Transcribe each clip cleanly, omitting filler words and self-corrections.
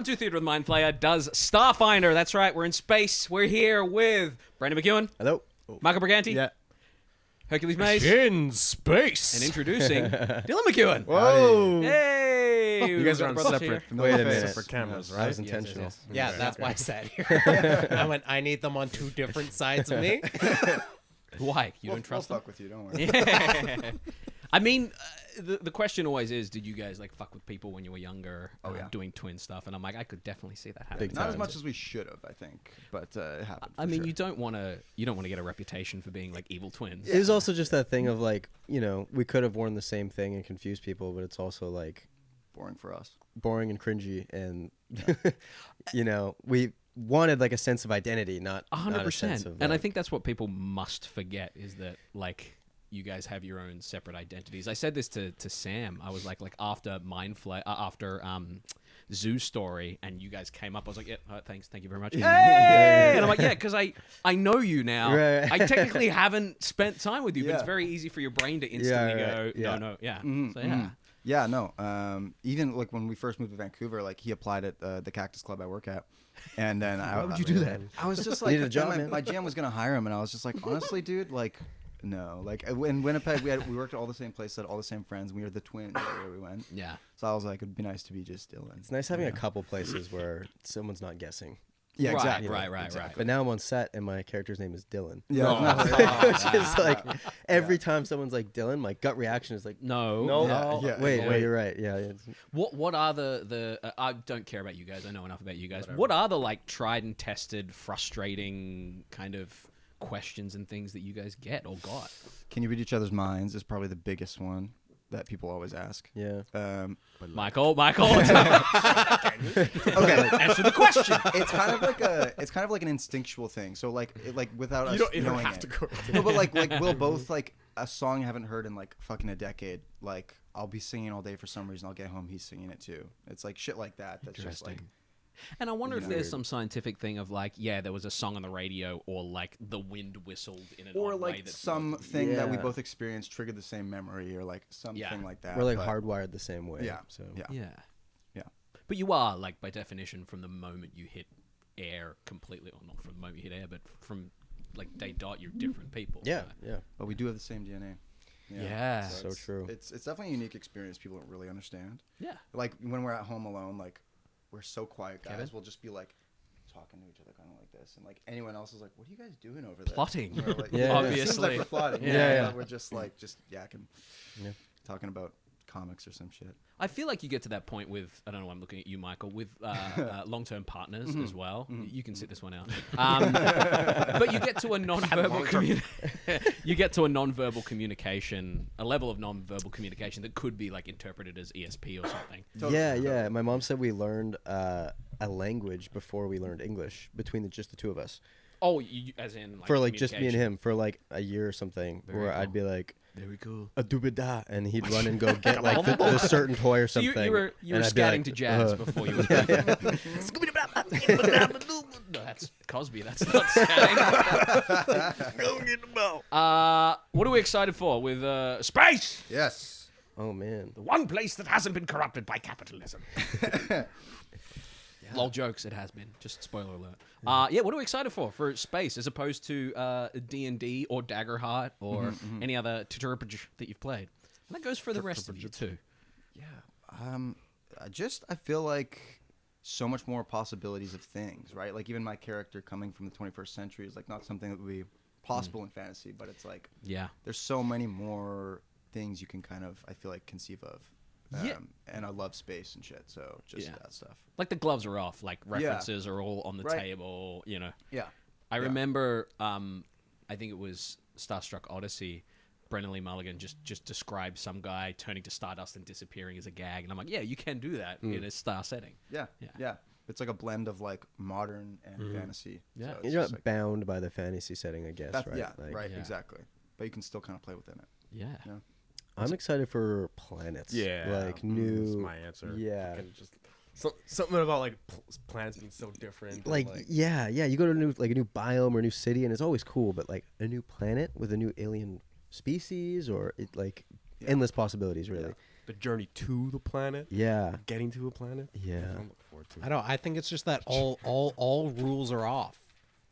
Welcome to Theater with Mind Flayer does Starfinder. That's right, we're in space. We're here with Brandon McEwan. Hello. Michael Briganti. Yeah. Hercules Mayes. In space. And introducing Dylan McEwan. Whoa. Hey! You guys are on separate. Wait a minute. Separate cameras, That right? was intentional. Yes, Yeah, that's why I sat here. I went, I need them on two different sides of me. Why? You don't trust we'll them? fuck with you, don't worry. Yeah. I mean, the question always is, did you guys like fuck with people when you were younger, doing twin stuff? And I'm like, I could definitely see that happening. Big Not time. as much as we should have, I think, but it happened. I mean, sure. you don't want to get a reputation for being like evil twins. It was also just that thing of like, you know, we could have worn the same thing and confused people, but it's also like boring for us. boring and cringy, and you know, we wanted like a sense of identity, not 100%. Of, and I think that's what people must forget is that like you guys have your own separate identities. I said this to Sam. I was like after after Zoo Story, and you guys came up. I was like, yeah, thanks, thank you very much. Hey! And I'm like, yeah, because I know you now. Right. I technically haven't spent time with you, but it's very easy for your brain to instantly go, no, yeah. Mm-hmm, So yeah. Yeah, no. Even like when we first moved to Vancouver, like he applied at the Cactus Club I work at, and then Why would you do that? I was just You like, need a job, man. my jam was gonna hire him, and I was just like, honestly, dude, like. No, like in Winnipeg, we worked at all the same places, had all the same friends. And we were the twins everywhere we went. Yeah. So I was like, it'd be nice to be just Dylan. It's nice having a couple places where someone's not guessing. Yeah, Right, exactly. Right. But now I'm on set and my character's name is Dylan. Yeah. Which is like every time someone's like Dylan, my gut reaction is like, No. Yeah. wait, you're right. Yeah. What are the I don't care about you guys. I know enough about you guys. What are the like tried and tested, frustrating kind of questions and things that you guys get or got? Can you read each other's minds is probably the biggest one that people always ask. Yeah. Michael. Okay. Answer the question. It's kind of like an instinctual thing. So like without us You don't knowing have it. to go. No, but like we'll both like a song you haven't heard in like fucking a decade. Like I'll be singing all day for some reason. I'll get home, he's singing it too. It's like shit like that. That's just like. And I wonder if there's some scientific thing of like, yeah, there was a song on the radio, or like the wind whistled in an Or odd like way that's something that we Yeah. both experienced triggered the same memory, or like something like that. We're like but- hardwired the same way. Yeah. So yeah. Yeah. But you are like by definition from the moment you hit air completely, or not from the moment you hit air, but from like day dot, you're different people. Yeah. So. Yeah. But we do have the same DNA. Yeah. So it's- true. It's definitely a unique experience people don't really understand. Yeah. Like when we're at home alone, like we're so quiet guys. Kevin? We'll just be like talking to each other kind of like this, and like anyone else is like, "What are you guys doing over there?" Plotting. You know, like, Yeah. it seems like Obviously. we're plotting. Yeah. We're just like yakking, talking about comics or some shit. I feel like you get to that point with, I don't know, I'm looking at you, Michael, with long-term partners as well. You can sit this one out. But you get to a non-verbal you get to a non-verbal communication, a level of non-verbal communication that could be like interpreted as ESP or something. Yeah. My mom said we learned a language before we learned English between just the two of us. Oh, as in like For like just me and communication. him for like a year or something, Very where cool. I'd be like, Very cool. a doobida, and he'd run and go get like the certain toy or So something. you were and I'd be scatting like, to jazz before you were No, that's Cosby. That's not scatting. What are we excited for with space? Yes. Oh man. The one place that hasn't been corrupted by capitalism. Lol jokes, it has been. Just spoiler alert. Yeah, what are we excited for space as opposed to D&D or Daggerheart or any other TTRPG that you've played? And that goes for the rest of you too. Yeah. I feel like so much more possibilities of things, right? Like even my character coming from the 21st century is like not something that would be possible in fantasy, but it's like Yeah. there's so many more things you can kind of, I feel like, conceive of. Yeah. And I love space and shit, so just Yeah. that stuff. Like the gloves are off, like references are all on the Right. table, you know. Yeah. I remember, I think it was Starstruck Odyssey, Brendan Lee Mulligan just described some guy turning to stardust and disappearing as a gag. And I'm like, yeah, you can do that in a star setting. Yeah. It's like a blend of like modern and fantasy. Yeah. So it's You're just not like, bound by the fantasy setting, I guess, that, right? Yeah, Like, right, Yeah. exactly. But you can still kind of play within it. Yeah. Yeah. I'm excited for planets. Yeah. Like new. That's my answer. Yeah. Fucking just something about like planets being so different. Like, yeah. You go to a new biome or a new city, and it's always cool. But like a new planet with a new alien species, or endless possibilities, really. the journey to the planet, Yeah. getting to a planet. Yeah. I'm looking forward to it. I don't. I think it's just that all rules are off.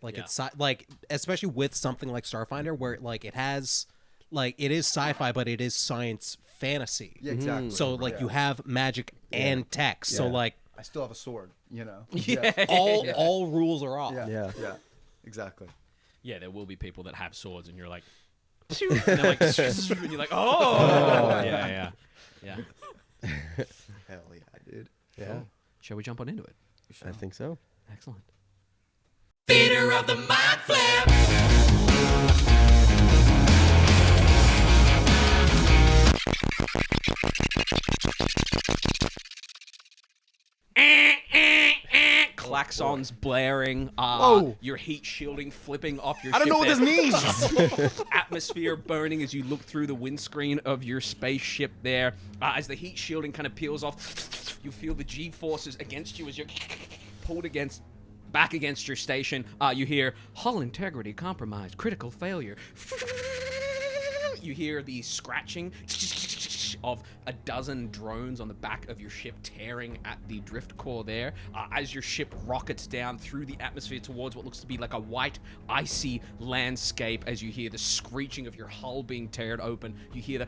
Like Yeah. it's like especially with something like Starfinder, where like it has like it is sci-fi, but it is science fantasy. Yeah, exactly. So like you have magic and tech. So Yeah. like I still have a sword, you know. Yeah. all rules are off. Yeah. Yeah. Exactly. Yeah, there will be people that have swords, and you're like, and they're like, and you're like, oh, yeah. Hell yeah, dude. Yeah. Shall we jump on into it? I think so. Excellent. Theater of the Mind Flip. Klaxons blaring, Whoa. your heat shielding flipping off your I don't ship know what there. this means. Atmosphere burning as you look through the windscreen of your spaceship there. As the heat shielding kind of peels off, you feel the G-forces against you as you're pulled back against your station. You hear hull integrity compromised, critical failure. You hear the scratching of a dozen drones on the back of your ship tearing at the drift core there as your ship rockets down through the atmosphere towards what looks to be like a white, icy landscape. As you hear the screeching of your hull being teared open, you hear the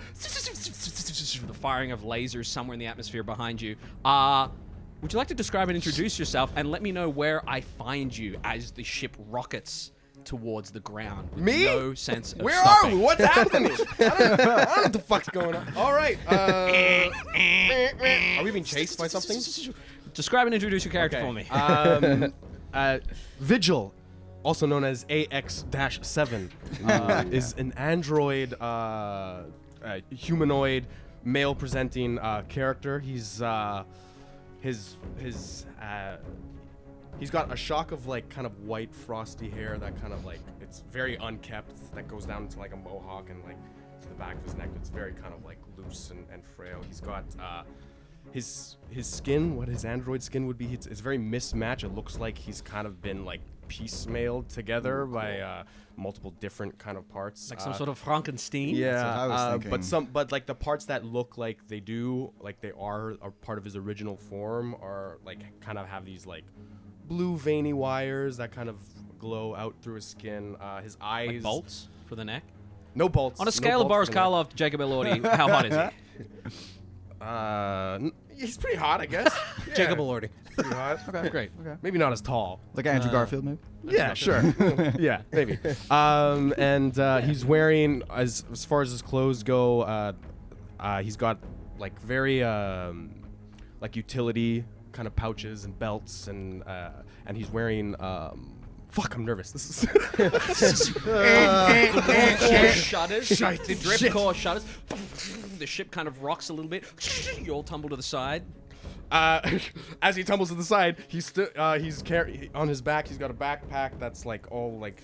firing of lasers somewhere in the atmosphere behind you. Would you like to describe and introduce yourself and let me know where I find you as the ship rockets towards the ground with Me? no sense of Where stopping? are we? What's happening? I don't know what the fuck's going on. All right. Are we being chased by something? Describe and introduce your character for me. VIGIL, also known as AX-7, is an android, humanoid, male-presenting character. He's he's got a shock of like kind of white frosty hair that kind of like it's very unkept that goes down to like a mohawk and like to the back of his neck. It's very kind of like loose and frail. He's got his skin, what his android skin would be, it's very mismatched. It looks like he's kind of been like piecemealed together by multiple different kind of parts. Like some sort of Frankenstein? Yeah, That's what I was thinking. but like the parts that look like they do, like they are part of his original form, are like kind of have these like blue veiny wires that kind of glow out through his skin. His eyes, Like bolts for the neck? no bolts. On a no scale of Boris bolts for the neck. Karloff to Jacob Elordi, how hot is he? He's pretty hot, I guess. Yeah, Jacob Elordi. pretty hot. Okay. Great. Okay. Maybe not as tall. Like Andrew Garfield, maybe. Yeah, sure. Yeah, maybe. And he's wearing, as far as his clothes go, he's got like very like utility kind of pouches and belts, and he's wearing. Fuck, I'm nervous. This is. Shudders. The drift core shudders. The ship kind of rocks a little bit. You all tumble to the side. As he tumbles to the side, he's on his back. He's got a backpack that's like all like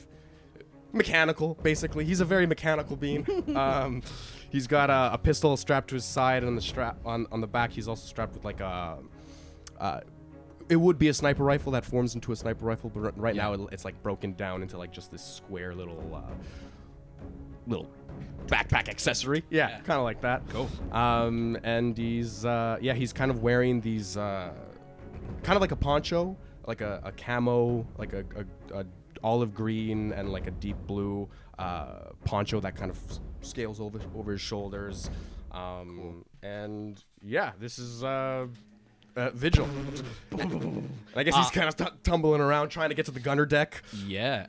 mechanical, basically. He's a very mechanical being. He's got a pistol strapped to his side, and on the strap on the back, he's also strapped with like a. It would be a sniper rifle that forms into a sniper rifle, but right now it's like broken down into like just this square little backpack accessory. Yeah, kind of like that. Cool. And he's he's kind of wearing these kind of like a poncho, like a camo, like a olive green and like a deep blue poncho that kind of scales over his shoulders. And yeah, this is VIGIL. And I guess he's kind of tumbling around trying to get to the gunner deck. Yeah.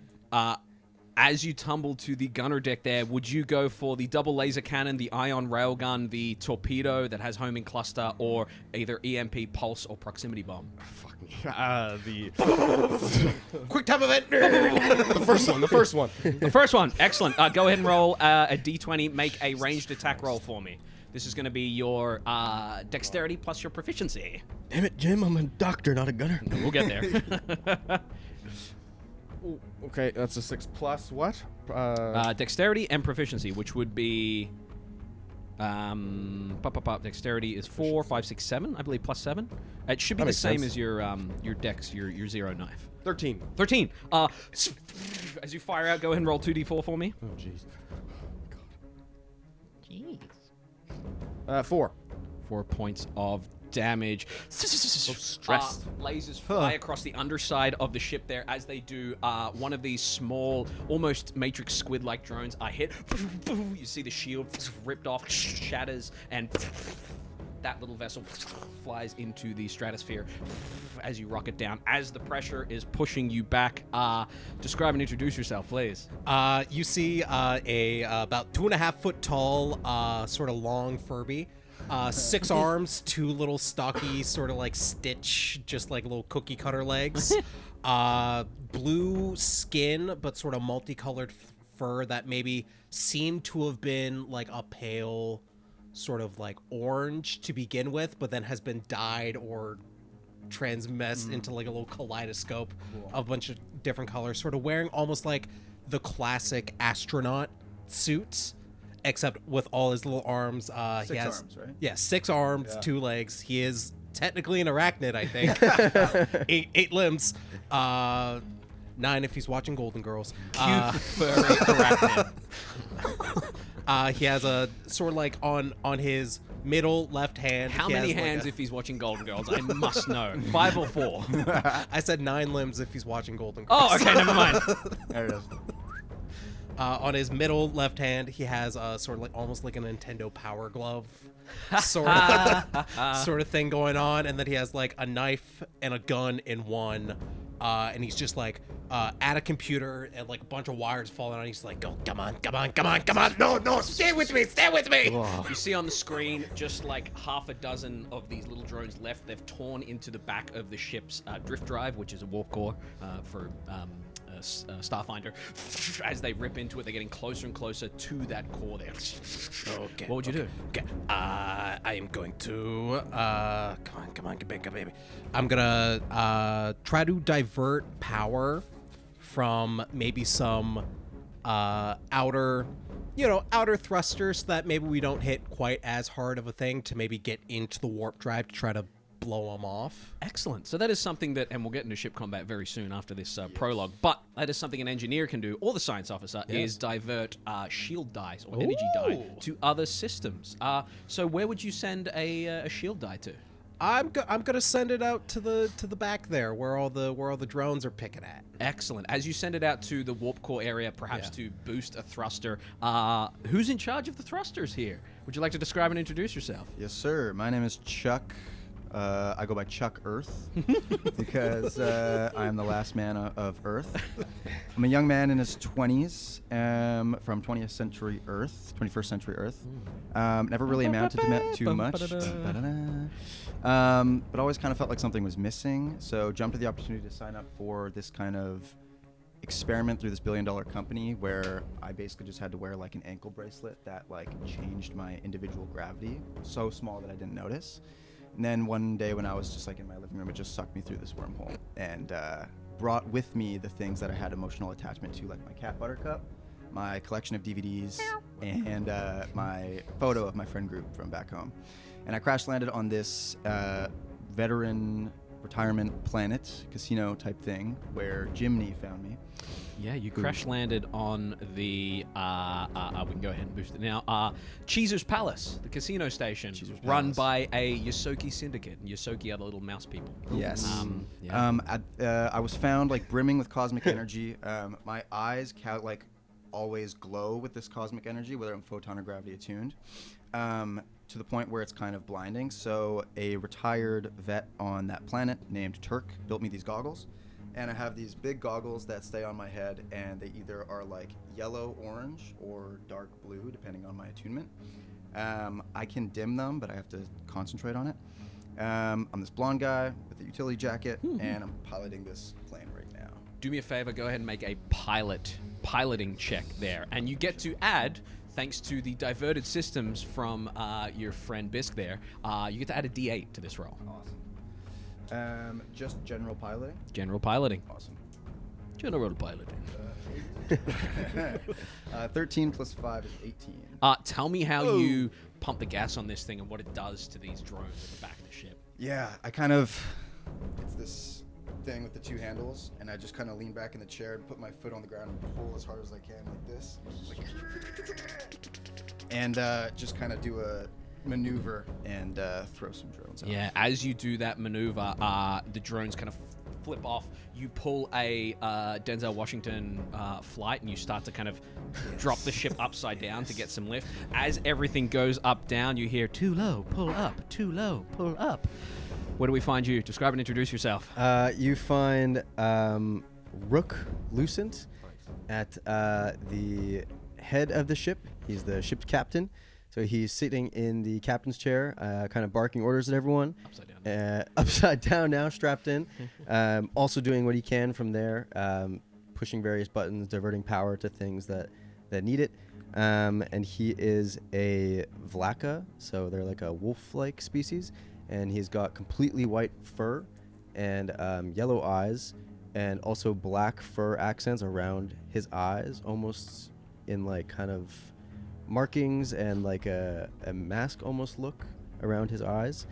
As you tumble to the gunner deck there, would you go for the double laser cannon, the ion railgun, the torpedo that has homing cluster, or either EMP, pulse, or proximity bomb? Fuck me. The Quick time event. the first one. The first one. Excellent. Go ahead and roll a d20. Make a ranged attack roll for me. This is going to be your dexterity plus your proficiency. Damn it, Jim, I'm a doctor, not a gunner. We'll get there. Okay, that's a 6+ what? Dexterity and proficiency, which would be... Dexterity is 4, 5, 6, 7, I believe, plus 7. It should be That the makes same sense. as your dex, your zero knife. 13. 13. As you fire out, go ahead and roll 2d4 for me. Oh, jeez. Jeez. 4. 4 points of damage. stressed. Lasers fly across the underside of the ship there. As they do, one of these small, almost Matrix squid-like drones are hit. You see the shield ripped off, shatters, and that little vessel flies into the stratosphere as you rocket down. As the pressure is pushing you back, describe and introduce yourself, please. You see a about 2.5 foot tall, sort of long Furby. 6 arms, 2 little stocky, sort of like Stitch, just like little cookie cutter legs. Blue skin, but sort of multicolored fur that maybe seemed to have been like a pale sort of like orange to begin with, but then has been dyed or transmessed into like a little kaleidoscope of a bunch of different colors, sort of wearing almost like the classic astronaut suits, except with all his little arms. He has arms, right? Yeah, 6 arms, 2 legs. He is technically an arachnid, I think. eight limbs. 9 if he's watching Golden Girls. Cute furry arachnid. He has a sort of like on his middle left hand. How he many has, like, hands if he's watching Golden Girls? I must know. 5 or 4? I said 9 limbs if he's watching Golden Girls. Oh, okay, never mind. There it is. On his middle left hand, he has a sort of like almost like a Nintendo Power Glove sort of thing going on, and then he has like a knife and a gun in one, and he's just like at a computer and like a bunch of wires falling on. He's like, "Go, come on, no, stay with me." You see on the screen just like half a dozen of these little drones left. They've torn into the back of the ship's drift drive, which is a warp core for Starfinder. As they rip into it, they're getting closer and closer to that core there. Okay. What would you do? Okay. I am going to come on, get back up, baby. I'm gonna try to divert power from maybe some outer thrusters so that maybe we don't hit quite as hard of a thing, to maybe get into the warp drive to try to blow them off. Excellent. So that is something that, and we'll get into ship combat very soon after this prologue, but that is something an engineer can do, or the science officer, is divert shield dies or energy die to other systems. So where would you send a shield die to? I'm gonna send it out to the back there, where all the drones are picking at. Excellent. As you send it out to the warp core area, perhaps to boost a thruster, who's in charge of the thrusters here? Would you like to describe and introduce yourself? Yes, sir. My name is Chuck. I go by Chuck Earth because I am the last man of Earth. I'm a young man in his 20s from 20th century Earth, 21st century Earth. Never really amounted to too much, but always kind of felt like something was missing. So jumped at the opportunity to sign up for this kind of experiment through this billion-dollar company, where I basically just had to wear like an ankle bracelet that like changed my individual gravity so small that I didn't notice. And then one day when I was just like in my living room, it just sucked me through this wormhole and brought with me the things that I had emotional attachment to, like my cat Buttercup, my collection of DVDs, and my photo of my friend group from back home. And I crash landed on this veteran retirement planet casino type thing where Jimny found me. Yeah, you crash landed on the, we can go ahead and boost it now, Cheezer's Palace, the casino station, run by a Yosoki syndicate. And Yosoki are the little mouse people. Yes. Yeah. I was found like brimming with cosmic energy. My eyes like always glow with this cosmic energy, whether I'm photon or gravity attuned, to the point where it's kind of blinding. So a retired vet on that planet named Turk built me these goggles. And I have these big goggles that stay on my head, and they either are like yellow, orange, or dark blue, depending on my attunement. I can dim them, but I have to concentrate on it. I'm this blonde guy with a utility jacket, and I'm piloting this plane right now. Do me a favor, go ahead and make a piloting check there. And you get to add, thanks to the diverted systems from your friend Byzq there, you get to add a D8 to this roll. Awesome. Just general piloting? General piloting. Awesome. General piloting. 13 plus 5 is 18. Tell me how you pump the gas on this thing and what it does to these drones at the back of the ship. Yeah, it's this thing with the 2 handles, and I just kind of lean back in the chair and put my foot on the ground and pull as hard as I can like this. And just kind of do a maneuver and throw some drones out. Yeah, as you do that maneuver, the drones kind of flip off. You pull a Denzel Washington flight, and you start to kind of drop the ship upside down to get some lift. As everything goes up, down, you hear, too low, pull up, too low, pull up. Where do we find you? Describe and introduce yourself. You find Rook Lucent at the head of the ship. He's the ship's captain. So he's sitting in the captain's chair, kind of barking orders at everyone. Upside down. Upside down now, strapped in. Also doing what he can from there, pushing various buttons, diverting power to things that need it. And he is a Vlaka, so they're like a wolf-like species. And he's got completely white fur and yellow eyes, and also black fur accents around his eyes, almost in like kind of markings and like a mask almost look around his eyes.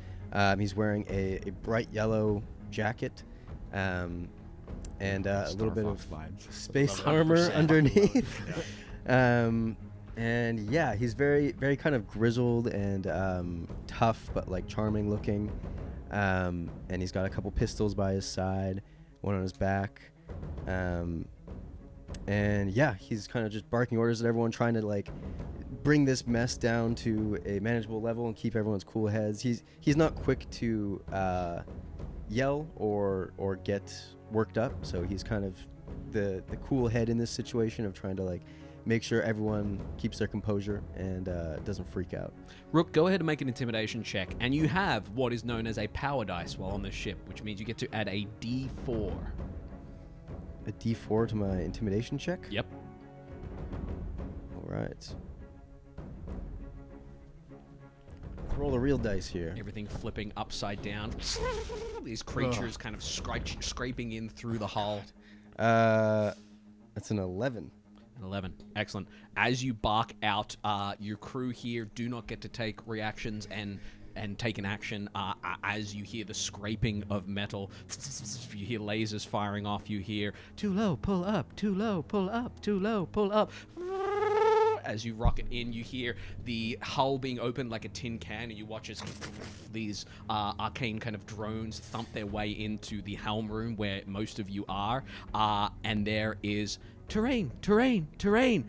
He's wearing a bright yellow jacket and a little bit of space armor underneath. And yeah, he's very, very kind of grizzled and tough, but like charming looking. And he's got a couple pistols by his side, one on his back. And yeah, he's kind of just barking orders at everyone, trying to like bring this mess down to a manageable level and keep everyone's cool heads. He's not quick to yell or get worked up, so he's kind of the cool head in this situation of trying to like make sure everyone keeps their composure and doesn't freak out. Rook, go ahead and make an intimidation check, and you have what is known as a power dice while on the ship, which means you get to add a D4. A D4 to my intimidation check? Yep. All right. Let's roll the real dice here. Everything flipping upside down. These creatures kind of scraping in through the hull. That's an 11. An 11. Excellent. As you bark out, your crew here do not get to take reactions and take an action as you hear the scraping of metal. You hear lasers firing off. You hear, too low, pull up, too low, pull up, too low, pull up. As you rocket in, you hear the hull being opened like a tin can, and you watch as these arcane kind of drones thump their way into the helm room where most of you are. And there is terrain, terrain, terrain.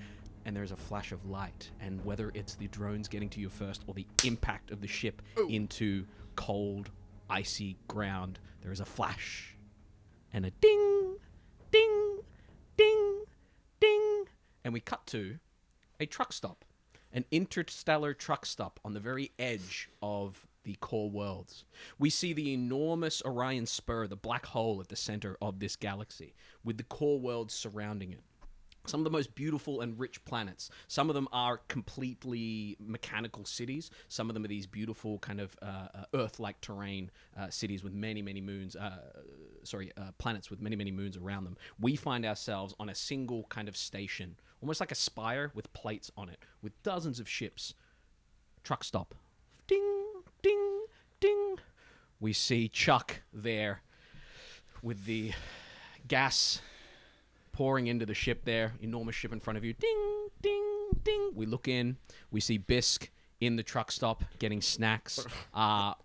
And there's a flash of light, and whether it's the drones getting to you first or the impact of the ship into cold, icy ground, there is a flash and a ding, ding, ding, ding, and we cut to a truck stop, an interstellar truck stop on the very edge of the core worlds. We see the enormous Orion Spur, the black hole at the center of this galaxy, with the core worlds surrounding it. Some of the most beautiful and rich planets. Some of them are completely mechanical cities. Some of them are these beautiful kind of Earth-like terrain cities with many, many moons. Planets with many, many moons around them. We find ourselves on a single kind of station, almost like a spire with plates on it, with dozens of ships. Truck stop. Ding, ding, ding. We see Chuck there with the gas pouring into the ship there, enormous ship in front of you. Ding, ding, ding. We look in. We see Byzq in the truck stop getting snacks.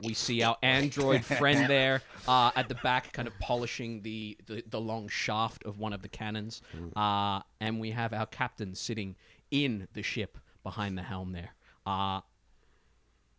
We see our android friend there at the back kind of polishing the long shaft of one of the cannons. And we have our captain sitting in the ship behind the helm there.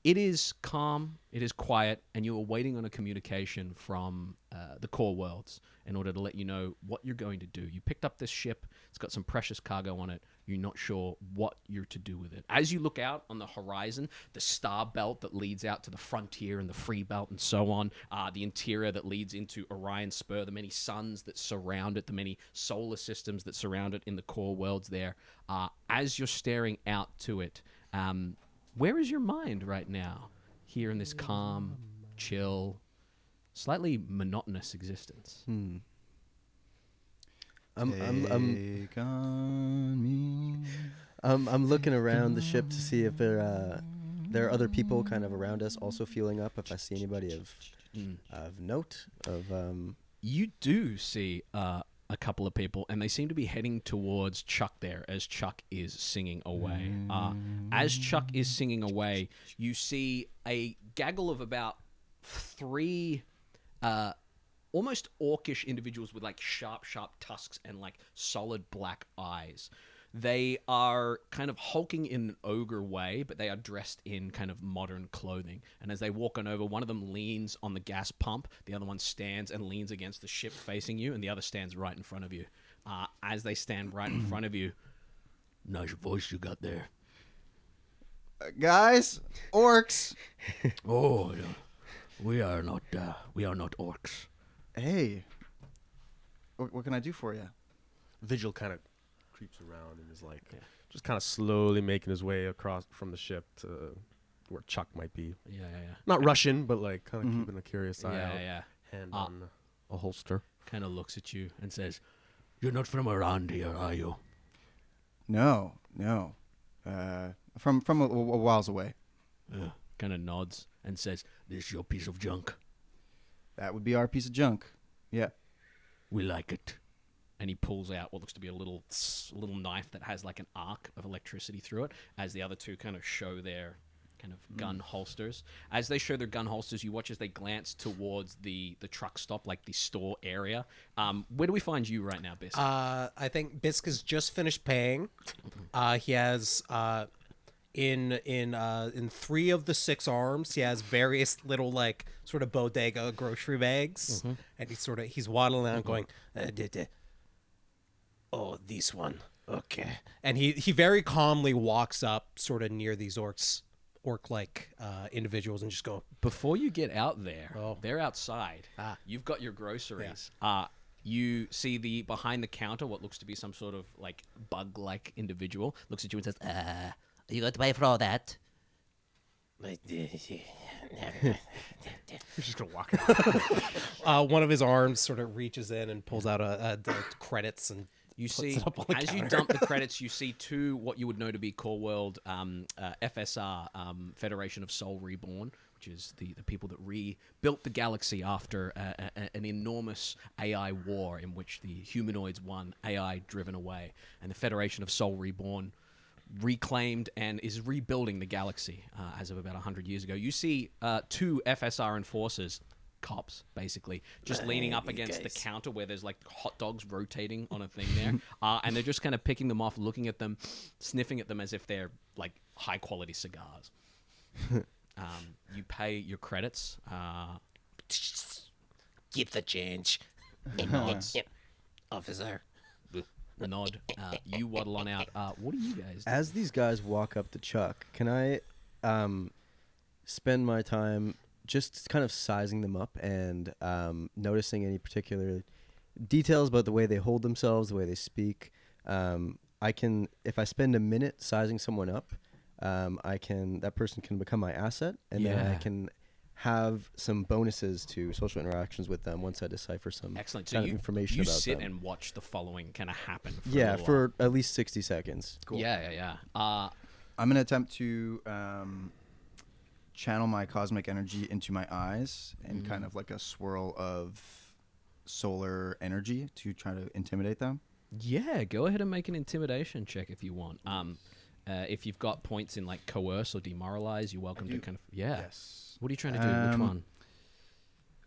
It is calm, it is quiet, and you are waiting on a communication from the core worlds in order to let you know what you're going to do. You picked up this ship, it's got some precious cargo on it, you're not sure what you're to do with it. As you look out on the horizon, the star belt that leads out to the frontier and the free belt and so on, the interior that leads into Orion Spur, the many suns that surround it, the many solar systems that surround it in the core worlds there, as you're staring out to it, where is your mind right now, here in this calm, chill, slightly monotonous existence? Take on me. I'm looking around the ship to see if there are other people kind of around us also fueling up. If I see anybody of note, of You do see a a couple of people, and they seem to be heading towards Chuck there as Chuck is singing away. As Chuck is singing away, you see a gaggle of about 3 almost orcish individuals with like sharp tusks and like solid black eyes. They are kind of hulking in an ogre way, but they are dressed in kind of modern clothing. And as they walk on over, one of them leans on the gas pump, the other one stands and leans against the ship facing you, and the other stands right in front of you. As they stand right in front of you, nice voice you got there. Guys, orcs. Oh, no. we are not orcs. Hey, what can I do for you? Vigil kind of creeps around and is like just kind of slowly making his way across from the ship to where Chuck might be. Yeah. Not rushing, but like kind of keeping a curious eye out. Yeah. Hand on a holster. Kind of looks at you and says, "You're not from around here, are you?" No. From a whiles away. Kind of nods and says, "This your piece of junk. That would be our piece of junk. Yeah. We like it." And he pulls out what looks to be a little knife that has like an arc of electricity through it, as the other two kind of show their kind of gun holsters. As they show their gun holsters, you watch as they glance towards the truck stop, like the store area. Where do we find you right now, Byzq? I think Byzq has just finished paying. He has in 3 of the 6 arms, he has various little like sort of bodega grocery bags, and he's waddling around going, "Oh, this one, okay." And he very calmly walks up, sort of near these orc-like individuals, and just go. Before you get out there, Oh. they're outside. You've got your groceries. You see behind the counter what looks to be some sort of like bug-like individual looks at you and says, "Are you going to pay for all that?" He's just gonna walk out. One of his arms sort of reaches in and pulls out the credits, and You puts see, it up on the as you counter. dump the credits, you see 2 what you would know to be Core World FSR, Federation of Soul Reborn, which is the people that rebuilt the galaxy after an enormous AI war in which the humanoids won, AI driven away. And the Federation of Soul Reborn reclaimed and is rebuilding the galaxy as of about 100 years ago. You see 2 FSR enforcers, cops basically, just leaning up against the counter where there's like hot dogs rotating on a thing there, and they're just kind of picking them off, looking at them, sniffing at them as if they're like high quality cigars. You pay your credits. Keep the change. Nods. Officer. Nod. You waddle on out. What do you guys do? As these guys walk up to Chuck, can I spend my time just kind of sizing them up and noticing any particular details about the way they hold themselves, the way they speak? I can, if I spend a minute sizing someone up, that person can become my asset, and then I can have some bonuses to social interactions with them once I decipher some Excellent. So kind of you, information you about sit them. and watch the following kind of happen. For a Yeah, little for at least 60 seconds. while. Yeah. I'm gonna attempt to channel my cosmic energy into my eyes and kind of like a swirl of solar energy to try to intimidate them. Yeah, go ahead and make an intimidation check if you want. If you've got points in like coerce or demoralize, you're welcome to kind of Yes. What are you trying to do? Which one?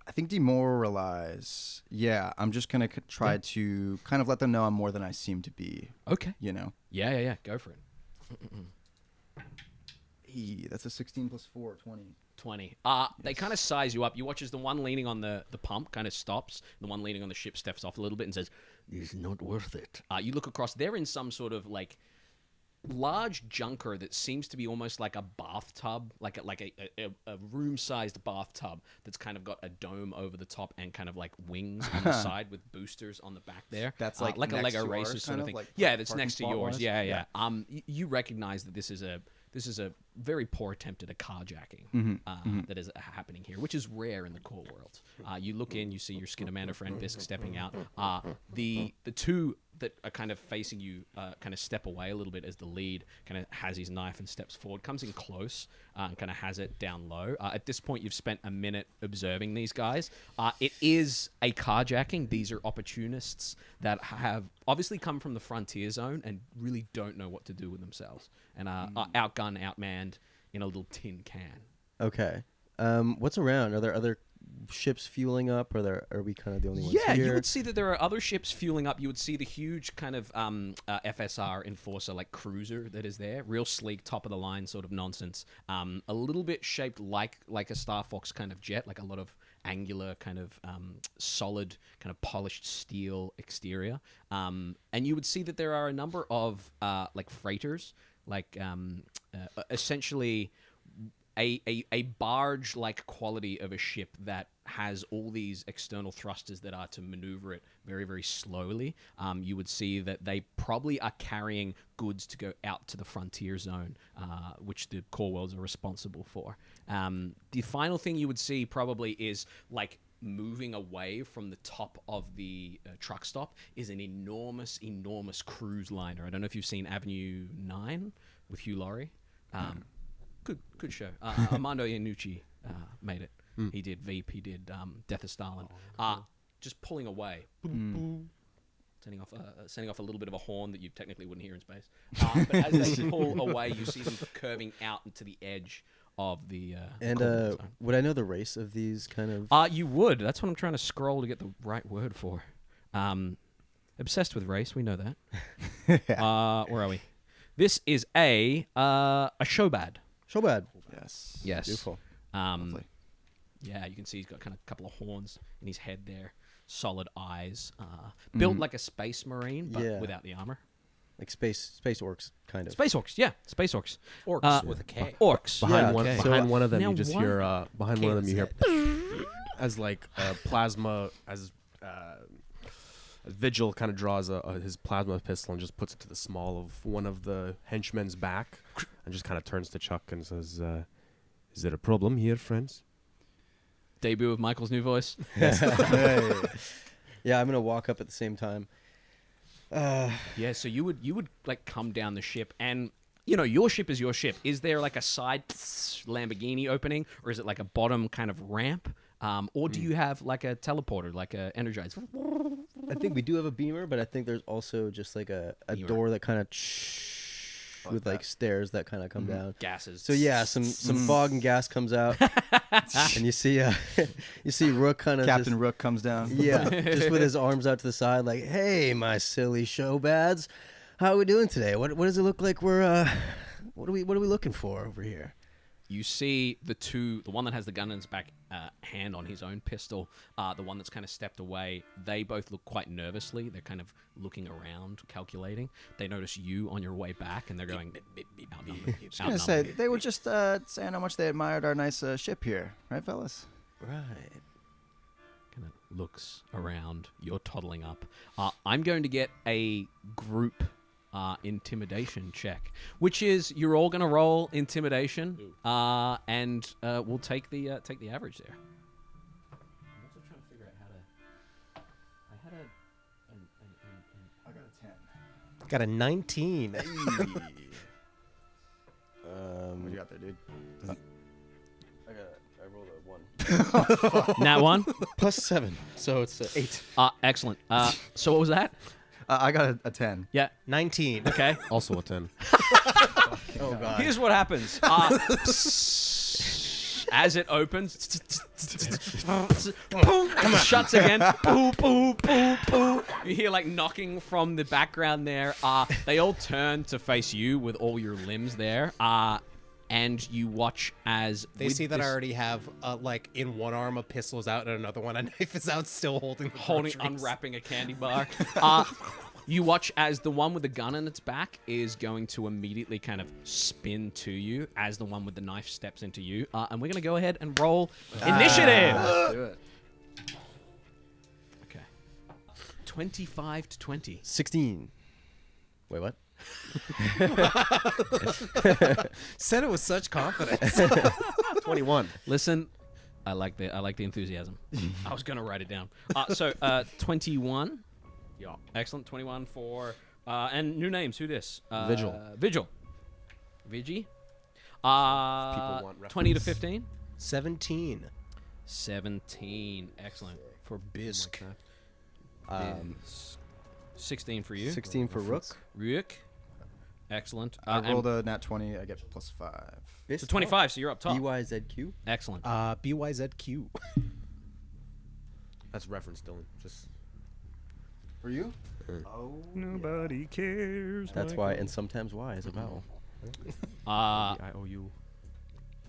I think demoralize. Yeah, I'm just gonna try to kind of let them know I'm more than I seem to be. Okay. You know. Yeah. Go for it. That's a 16 plus 4, 20. 20. They kind of size you up. You watch as the one leaning on the pump kind of stops. The one leaning on the ship steps off a little bit and says, "This is not worth it." You look across. They're in some sort of like large junker that seems to be almost like a bathtub, like a room-sized bathtub that's kind of got a dome over the top and kind of like wings on the side with boosters on the back there. That's like a next Lego to Racers ours, sort kind of of thing. like Yeah, that's parking next to spot yours. wise? Yeah. You recognize that this is a very poor attempt at a carjacking that is happening here, which is rare in the core world. You look in, you see your Skinamander friend Byzq stepping out. The 2 that are kind of facing you kind of step away a little bit as the lead kind of has his knife and steps forward, comes in close and kind of has it down low. At this point, you've spent a minute observing these guys. It is a carjacking. These are opportunists that have obviously come from the frontier zone and really don't know what to do with themselves and are outgunned, outmanned in a little tin can. Okay. What's around? Are there other ships fueling up, or are we kind of the only ones Yeah, here? you would see that there are other ships fueling up. You would see the huge kind of FSR Enforcer like cruiser that is there, real sleek, top of the line sort of nonsense. A little bit shaped like a Star Fox kind of jet, like a lot of angular kind of solid kind of polished steel exterior. And you would see that there are a number of like freighters, like essentially a barge-like quality of a ship that has all these external thrusters that are to maneuver it very, very slowly. You would see that they probably are carrying goods to go out to the frontier zone, which the core worlds are responsible for. The final thing you would see probably is like moving away from the top of the truck stop is an enormous, enormous cruise liner. I don't know if you've seen Avenue 9 with Hugh Laurie. Good show. Armando Iannucci made it. He did Veep. He did Death of Stalin. Just pulling away, sending off a little bit of a horn that you technically wouldn't hear in space. But as they pull away, you see them curving out into the edge of the. And would I know the race of these kind of? You would. That's what I'm trying to scroll to get the right word for. Obsessed with race, we know that. Where are we? This is a showbad. Showbad. Yes. Yes. Beautiful. Yeah, you can see he's got kind of a couple of horns in his head there, solid eyes, built like a space marine, but without the armor. Like space orcs, kind of. Space orcs, yeah, space orcs. Orcs with a K. Orcs. Behind Yeah, one of them, Now you just what? hear. Behind one of them, you hear as like plasma as. VIGIL kind of draws his plasma pistol and just puts it to the small of one of the henchmen's back and just kind of turns to Chuck and says, is there a problem here, friends? Debut of Michael's new voice. Hey. Yeah, I'm gonna walk up at the same time. Yeah, so you would like come down the ship and you know, your ship is your ship. Is there like a side Lamborghini opening or is it like a bottom kind of ramp? Or do you have like a teleporter, like a Energize? I think we do have a beamer, but I think there's also just like a door that kind of with like stairs that kind of come down. Gases. So yeah, some fog and gas comes out, and you see Rook kind of Captain Rook comes down. Yeah, just with his arms out to the side, like, "Hey, my silly showbads, how are we doing today? What does it look like we're what are we looking for over here?" You see the one that has the gun in his back hand on his own pistol, the one that's kind of stepped away, they both look quite nervously. They're kind of looking around, calculating. They notice you on your way back, and they're going, outnumbered. I was going to say, they were just saying how much they admired our nice ship here. Right, fellas? Right. Kind of looks around. You're toddling up. I'm going to get a group intimidation check, which is you're all going to roll intimidation, and we'll take the average there. I'm also trying to figure out how to. I had I got a 10. Got a 19. What you got there, dude? I rolled a 1. Nat 1. Plus 7, so it's 8. Excellent. So what was that? I got a 10. Yeah. 19. Okay. Also a 10. Oh god. Here's what happens. As it opens, shuts again. Boo, boo, boo, boo. You hear like knocking from the background there. They all turn to face you with all your limbs there. And you watch as They see that I already have, like, in one arm a pistol is out and another one a knife is out, still holding the groceries. unwrapping a candy bar. You watch as the one with the gun in its back is going to immediately kind of spin to you as the one with the knife steps into you. And we're going to go ahead and roll initiative. Let's do it. Okay. 25 to 20. 16. Wait, what? Said it with such confidence. 21. Listen, I like the enthusiasm. I was going to write it down. So 21. Yeah. Excellent. 21 for and new names. Who this? Vigil. Vigil. Vigi. want 20 to reference. 15. 17. 17. Excellent. For Byzq. 16 for you. 16 for Rook. Rook. Excellent. I and- rolled a nat 20. I get +5. so 25, so you're up top. BYZQ. Excellent. BYZQ. That's reference, Dylan. Just For you? nobody cares. That's why, and sometimes Y is a vowel. I owe you.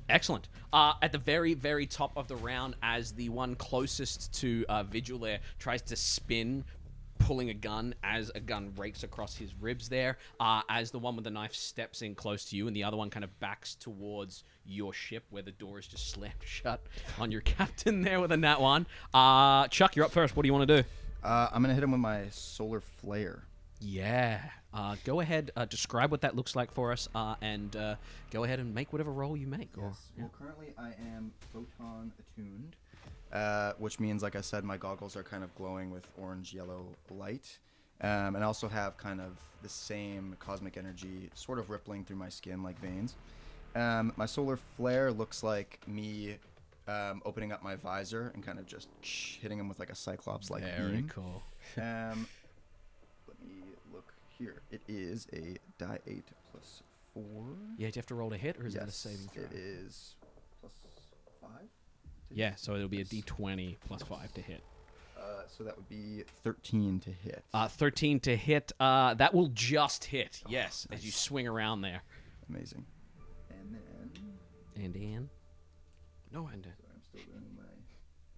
Excellent. At the very, very top of the round, as the one closest to Vigil there tries to spin, pulling a gun as a gun rakes across his ribs there, as the one with the knife steps in close to you, and the other one kind of backs towards your ship where the door is just slammed shut on your captain there with a nat 1. Chuck, you're up first. What do you want to do? I'm going to hit him with my solar flare. Yeah. Go ahead, describe what that looks like for us, and go ahead and make whatever roll you make. Or, Well, currently I am photon attuned, which means, like I said, my goggles are kind of glowing with orange-yellow light. And I also have kind of the same cosmic energy sort of rippling through my skin like veins. My solar flare looks like me opening up my visor and kind of just hitting him with like a cyclops-like very beam. cool. Let me look here. It is a die 8 plus 4. Yeah, do you have to roll a hit, or is yes, that a saving throw? it is plus 5. Yeah, so it'll be a d20 plus 5 to hit. So that would be 13 to hit. 13 to hit. That will just hit, yes, as you swing around there. Amazing. And then And in. No, and I'm still learning my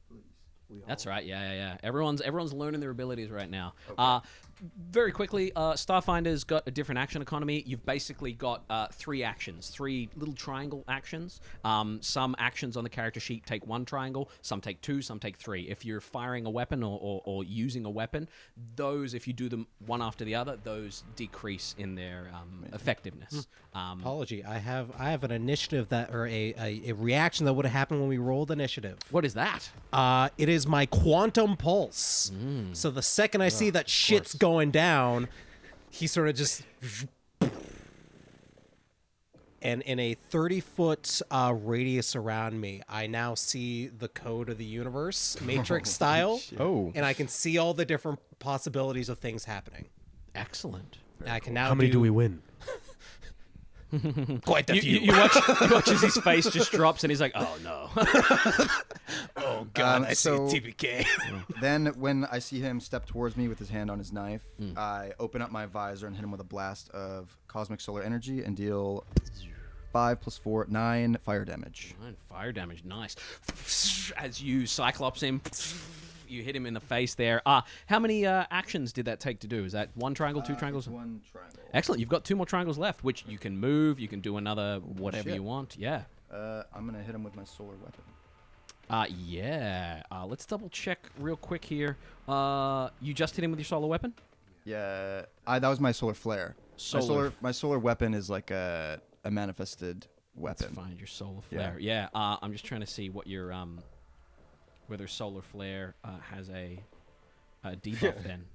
abilities. that's right. Yeah. Everyone's learning their abilities right now. Very quickly, Starfinder's got a different action economy. You've basically got 3 actions, 3 little triangle actions. Some actions on the character sheet take 1 triangle, some take 2, some take 3. If you're firing a weapon or using a weapon, those, if you do them one after the other, those decrease in their effectiveness. Apology. I have an initiative that, or a reaction that would have happened when we rolled initiative. What is that? It is my quantum pulse. So the second I see that shit's going down, he sort of just, and in a 30-foot radius around me, I now see the code of the universe, Matrix style. Oh. And I can see all the different possibilities of things happening. Excellent. And I can now How many do we win? Quite a few. You watch as his face just drops, and he's like, "Oh no." Oh God, I so- see TPK. Then when I see him step towards me with his hand on his knife, I open up my visor and hit him with a blast of cosmic solar energy and deal 5 plus 4, 9 fire damage. 9 fire damage, nice. As you Cyclops him, you hit him in the face there. How many actions did that take to do? Is that 1 triangle, 2 triangles? It's 1 triangle. Excellent. You've got 2 more triangles left, which you can move. You can do another whatever shit. you want. Yeah. I'm going to hit him with my solar weapon. Yeah. Let's double check real quick here. You just hit him with your solar weapon? Yeah, that was my solar flare. My solar weapon is like a manifested weapon. Let's find your solar flare. Yeah. I'm just trying to see what your whether solar flare has a debuff then.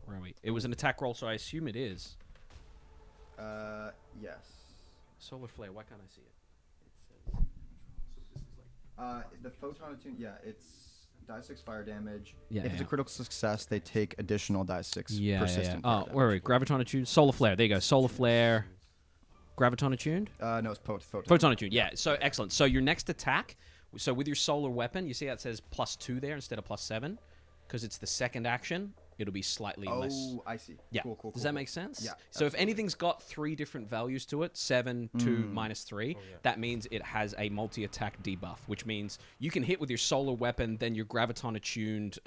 Where are we? It was an attack roll, so I assume it is. Yes. Solar flare. Why can't I see it? The photon attune, it's die 6 fire damage. Yeah, if it's yeah. a critical success, they take additional die 6 Yeah. persistent. Oh, fire where are we? Graviton attuned. Solar flare. There you go. Solar flare. Graviton attuned. damage. No, it's photon. Photon attuned. Yeah. So excellent. So your next attack. So with your solar weapon, you see how it says +2 there instead of +7, because it's the second action. It'll be slightly less. Oh, I see. Yeah. Cool. Does that make sense? Yeah, So if anything's got 3 different values to it, 7, 2, -3, that means it has a multi-attack debuff, which means you can hit with your solar weapon, then your graviton attuned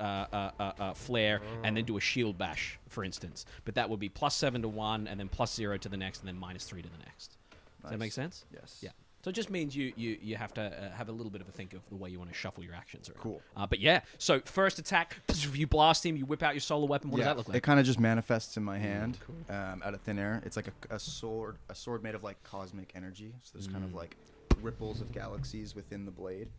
flare, and then do a shield bash, for instance. But that would be +7 to one, and then +0 to the next, and then -3 to the next. Does that make sense? Yes. Yeah. So it just means you have to have a little bit of a think of the way you want to shuffle your actions around. Cool. But yeah, so first attack, you blast him, you whip out your solar weapon. What does that look like? It kind of just manifests in my hand out of thin air. It's like a sword made of like cosmic energy. So there's kind of like ripples of galaxies within the blade.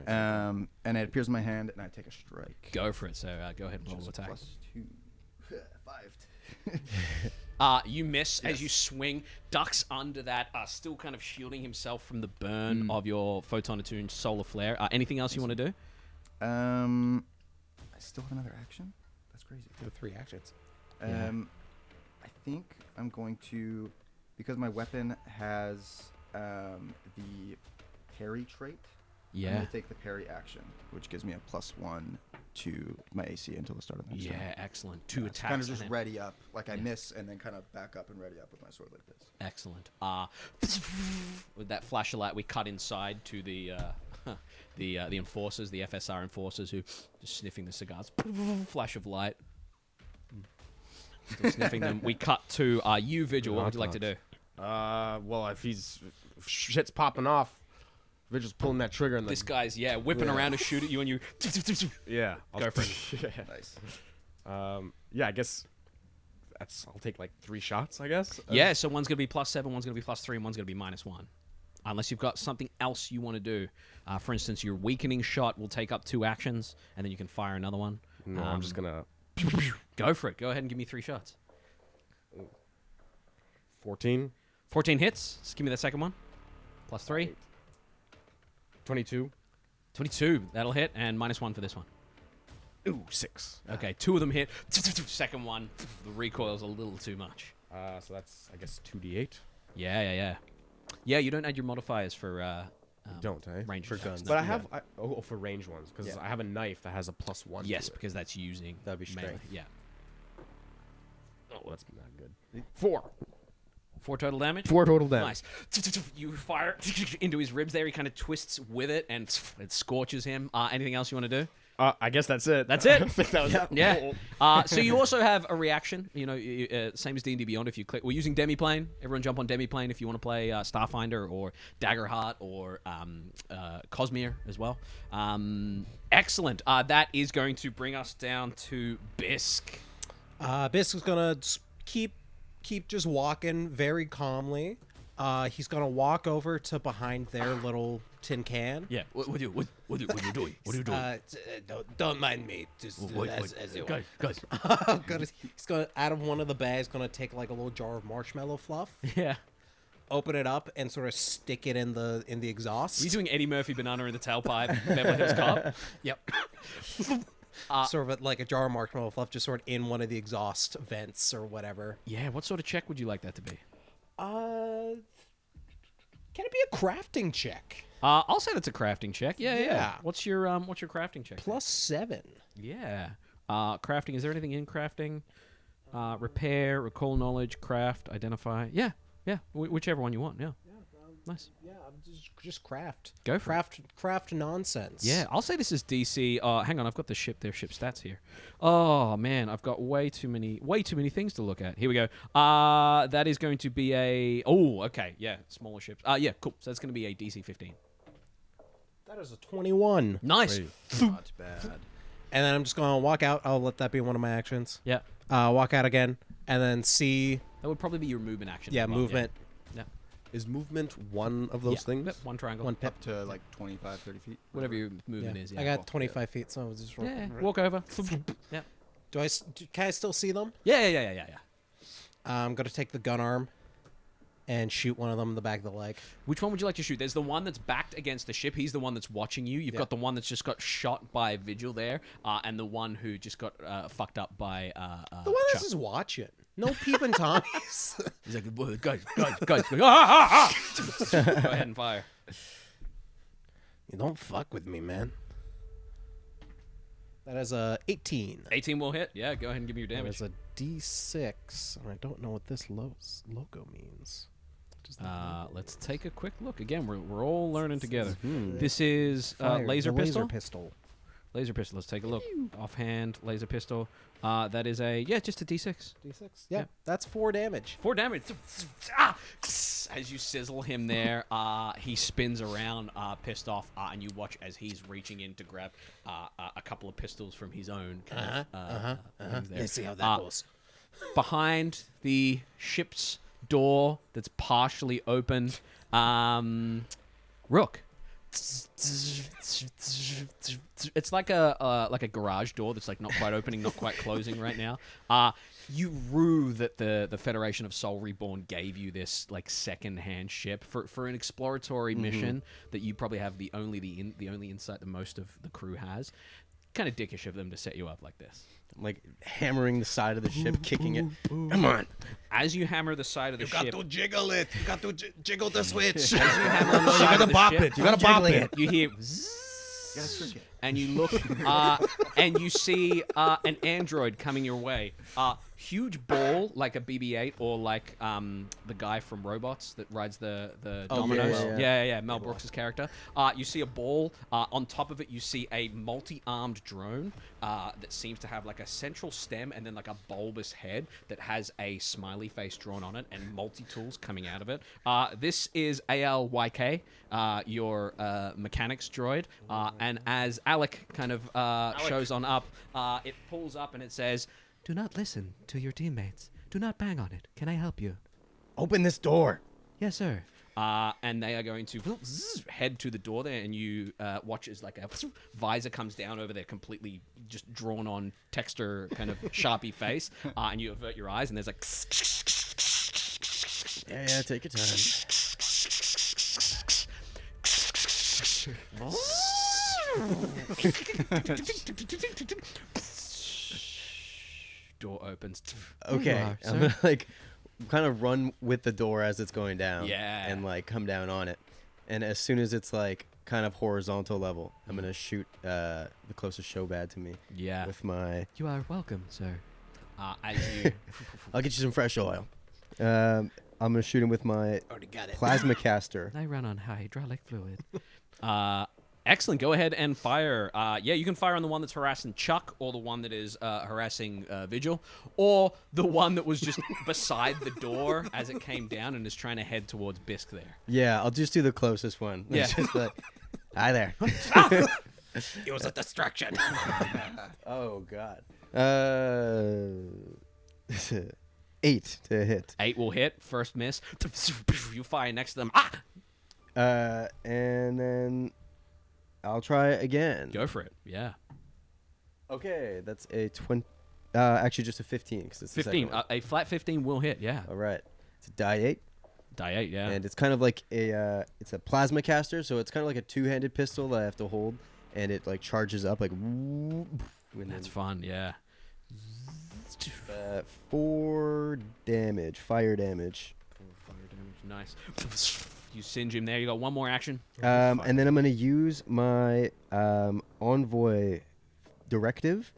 And it appears in my hand, and I take a strike. Go for it. So go ahead and roll Just attack. +2. 5. You miss as you swing, ducks under that, still kind of shielding himself from the burn of your photon attuned solar flare. Anything else you want to do? I still have another action. That's crazy. You have 3 actions. I think I'm going to, because my weapon has the parry trait. I'm Yeah. going to take the parry action, which gives me a +1 to my AC until the start of the next Yeah, round. excellent. 2 attacks. Kind of and just then- ready up, like I miss and then kind of back up and ready up with my sword like this. Excellent. With that flash of light, we cut inside to the enforcers, the FSR enforcers, who just sniffing the cigars. Flash of light. Still sniffing them. We cut to you, Vigil. What would you like to do? Well, if shit's popping off, Vigil's pulling that trigger and This guy's whipping around to shoot at you, and you. yeah, Go for it. Nice. Yeah, I guess I'll take like 3 shots. I guess. Yeah, so one's gonna be +7, one's gonna be +3, and one's gonna be -1. Unless you've got something else you want to do. For instance, your weakening shot will take up 2 actions, and then you can fire another one. No, I'm just gonna Go for it. Go ahead and give me 3 shots. 14, 14 hits. Just give me that second one. +3. 22. 22. That'll hit, and -1 for this one. Ooh, 6. Okay, 2 of them hit. Second one, the recoil's a little too much. So that's I guess 2d8. Yeah. Yeah, you don't add your modifiers for Don't range For attacks, guns. no. But I have for range ones because Yeah. I have a knife that has a +1. Yes, to it. because that's using That'd be melee. strength. Yeah. Oh, that's not good. 4. 4 total damage. 4 total damage. Nice. You fire into his ribs there. He kind of twists with it, and it scorches him. Anything else you want to do? I guess that's it. That's it. I think that was Yeah. So you also have a reaction. You know, same as D&D Beyond. If you click, we're using Demiplane. Everyone jump on Demiplane if you want to play Starfinder or Daggerheart or Cosmere as well. Excellent. That is going to bring us down to Byzq. Byzq is gonna keep just walking very calmly. He's gonna walk over to behind their little tin can. Yeah. What are you doing? What are you doing? Don't mind me. Just as you want. Guys. He's gonna out of one of the bags gonna take like a little jar of marshmallow fluff, Yeah. open it up, and sort of stick it in the exhaust. Are you doing Eddie Murphy banana in the tailpipe? Beverly Hills Cop? Yep. Sort of like a jar of marshmallow fluff, just sort of in one of the exhaust vents or whatever. Yeah. What sort of check would you like that to be? Can it be a crafting check? I'll say that's a crafting check. Yeah. Yeah. What's your crafting check? +7. Yeah. Crafting. Is there anything in crafting? Repair, recall knowledge, craft, identify. Yeah. Whichever one you want. Yeah. Nice. Yeah, just craft. Go for it. Craft nonsense. Yeah, I'll say this is DC. Hang on, I've got their ship stats here. Oh man, I've got way too many things to look at. Here we go. That is going to be a. Oh, okay, yeah, smaller ships. Yeah, cool. So that's going to be a DC 15. That is a 21. Nice. Not bad. And then I'm just going to walk out. I'll let that be one of my actions. Yeah, Walk out again, and then see. that would probably be your movement action. Yeah, as well, movement. Yeah. Is movement one of those Yeah. things? Yep, one triangle. One pip. Up to like 25, 30 feet. Whatever your movement is. Yeah. I got 25 feet, so I was just. Yeah. Walk over. Yeah. Can I still see them? Yeah. I'm going to take the gun arm and shoot one of them in the back of the leg. Which one would you like to shoot? There's the one that's backed against the ship. He's the one that's watching you. You've got the one that's just got shot by Vigil there, and the one who just got fucked up by The one that's just watching. No peeping Tommies. He's like, guys. Go ahead and fire. You don't fuck with me, man. That is a 18. 18 will hit. Yeah, go ahead and give me your That damage. is a D6, and I don't know what this logo means. What does that mean? Let's take a quick look. Again, we're all learning together. Hmm. This is Fire, laser the pistol. Laser pistol. Laser pistol. Let's take a look. Offhand, laser pistol. That is just a D6. D6? Yeah, that's 4 damage. 4 damage. As you sizzle him there, he spins around, pissed off, and you watch as he's reaching in to grab a couple of pistols from his own. Things there. Let's see how that goes. Behind the ship's door that's partially open, Rook, It's like a garage door that's like not quite opening, not quite closing right now. You rue that the Federation of Soul Reborn gave you this like second-hand ship for an exploratory mission that you probably have the only insight that most of the crew has. Kind of dickish of them to set you up like this. Like hammering the side of the ship, kicking it. Come on. As you hammer the side of the ship, jiggle it. You got to jiggle the switch. as you hammer on the You side gotta of the bop ship, it. You gotta bop it. you hear You gotta trick it. and you look and you see an android coming your way. Huge ball like a BB-8 or like the guy from Robots that rides the dominoes. yeah. Mel Brooks' character. You see a ball. On top of it, you see a multi-armed drone that seems to have like a central stem and then like a bulbous head that has a smiley face drawn on it and multi-tools coming out of it. This is ALYK, your mechanics droid. And as Alec kind of shows on up, it pulls up and it says, "Do not listen to your teammates. Do not bang on it. Can I help you?" Open this door. "Yes, sir." And they are going to head to the door there, and you watch as like a visor comes down over their completely just drawn on texture kind of Sharpie face, and you avert your eyes, and there's like... Yeah, take your time. Door opens. Okay, Are, I'm gonna like kind of run with the door as it's going down. Yeah. And like come down on it, and as soon as it's like kind of horizontal level, I'm gonna shoot the closest show bad to me. Yeah. With my. You are welcome, sir. As you... I'll get you some fresh oil. I'm gonna shoot him with my Already got it. plasma caster. I run on hydraulic fluid. Excellent. Go ahead and fire. Yeah, you can fire on the one that's harassing Chuck, or the one that is harassing Vigil, or the one that was just beside the door as it came down and is trying to head towards Byzq there. Yeah, I'll just do the closest one. Yeah. It's just like, hi there. It was a distraction. Oh God. 8 to hit. 8 will hit. First miss. You fire next to them. And then I'll try again. Go for it. Yeah. Okay, that's a 20. Actually, just a 15 because it's the second 15. one. A flat 15 will hit. Yeah. All right, it's a die 8, Die 8. Yeah. and it's kind of like a it's a plasma caster, so it's kind of like a two-handed pistol that I have to hold, and it like charges up like. That's fun. Yeah. 4 damage, fire damage. Fire damage. Nice. You singe him there. You got one more action. And then I'm going to use my envoy directive,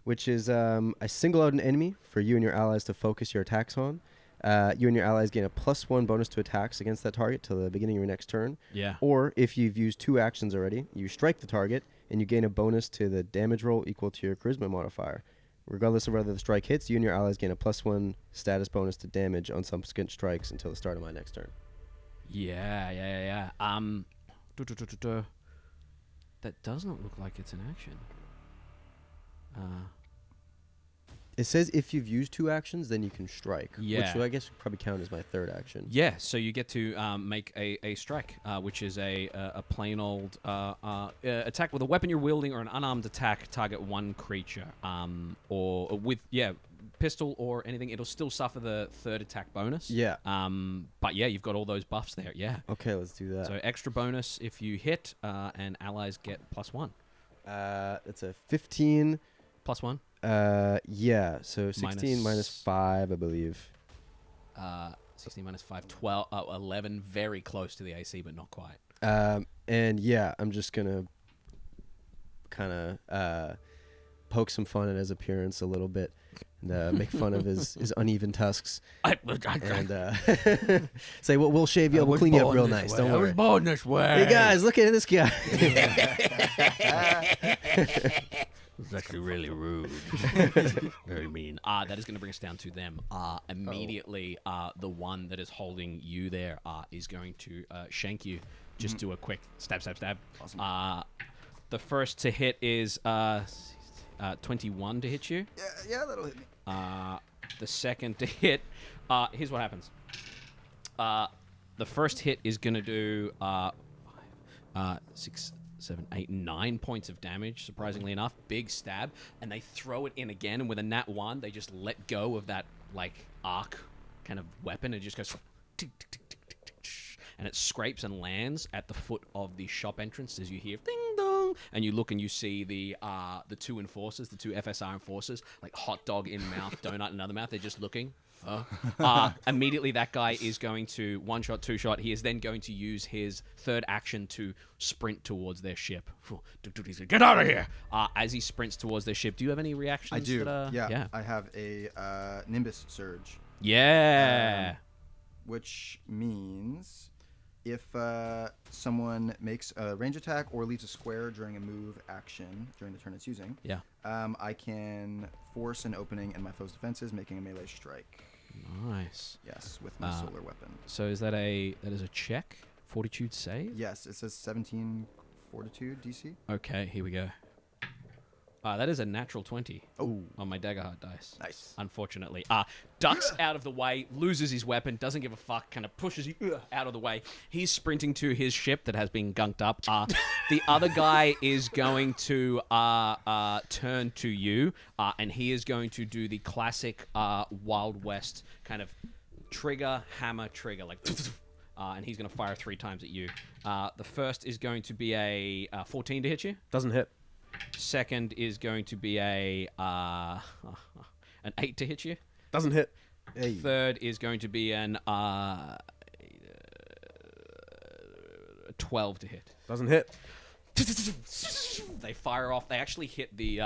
which is I single out an enemy for you and your allies to focus your attacks on. You and your allies gain a +1 bonus to attacks against that target till the beginning of your next turn. Yeah. Or if you've used 2 actions already, you strike the target and you gain a bonus to the damage roll equal to your charisma modifier. Regardless of whether the strike hits, you and your allies gain a +1 status bonus to damage on subsequent strikes until the start of my next turn. Yeah. That doesn't look like it's an action. It says if you've used 2 actions, then you can strike. Yeah. Which I guess would probably count as my 3rd action. Yeah, so you get to make a strike, which is a plain old attack with a weapon you're wielding or an unarmed attack. Target 1 creature, or with pistol or anything. It'll still suffer the 3rd attack bonus. Yeah. But yeah, you've got all those buffs there. Yeah. Okay, let's do that. So extra bonus if you hit, and allies get +1. It's a 15. +1. Yeah. So 16 minus 5, I believe. 16 minus 5, 12, 11. Very close to the AC, but not quite. And yeah, I'm just gonna kind of poke some fun at his appearance a little bit, and make fun of his uneven tusks, and say, "Well, we'll shave you up, we'll clean you up real nice. Don't worry." I was born this way. Hey guys, look at this guy. It's actually really rude. Very mean. That is going to bring us down to them. Immediately, the one that is holding you there is going to shank you. Just do a quick stab. Awesome. The first to hit is 21 to hit you. Yeah, that'll hit me. The second to hit, here's what happens. The first hit is going to do 6, 7, 8, 9 points of damage, surprisingly enough. Big stab. And they throw it in again, and with a nat 1, they just let go of that, like, arc kind of weapon, and it just goes... tick, tick, tick, tick, tick, tick, and it scrapes and lands at the foot of the shop entrance as you hear ding dong, and you look and you see the two enforcers, the two FSR enforcers, like hot dog in mouth, donut in other mouth. They're just looking. Immediately, that guy is going to one shot, two shot. He is then going to use his third action to sprint towards their ship. He's like, get out of here! As he sprints towards their ship, do you have any reactions? I do. Yeah. I have a Nimbus Surge. Yeah. Which means if someone makes a range attack or leaves a square during a move action during the turn it's using, I can force an opening in my foe's defenses, making a melee strike. Nice. Yes, with my solar weapon. So is that a check? Fortitude save? Yes, it says 17 Fortitude DC. Okay, here we go. That is a natural 20 on my Daggerheart dice. Nice. Unfortunately. Ducks out of the way, loses his weapon, doesn't give a fuck, kind of pushes you out of the way. He's sprinting to his ship that has been gunked up. The other guy is going to turn to you, and he is going to do the classic Wild West kind of trigger, hammer, trigger, like... and he's going to fire 3 times at you. The first is going to be a 14 to hit you. Doesn't hit. Second is going to be an 8 to hit you. Doesn't hit. Hey. Third is going to be an 12 to hit. Doesn't hit. They fire off. They actually hit the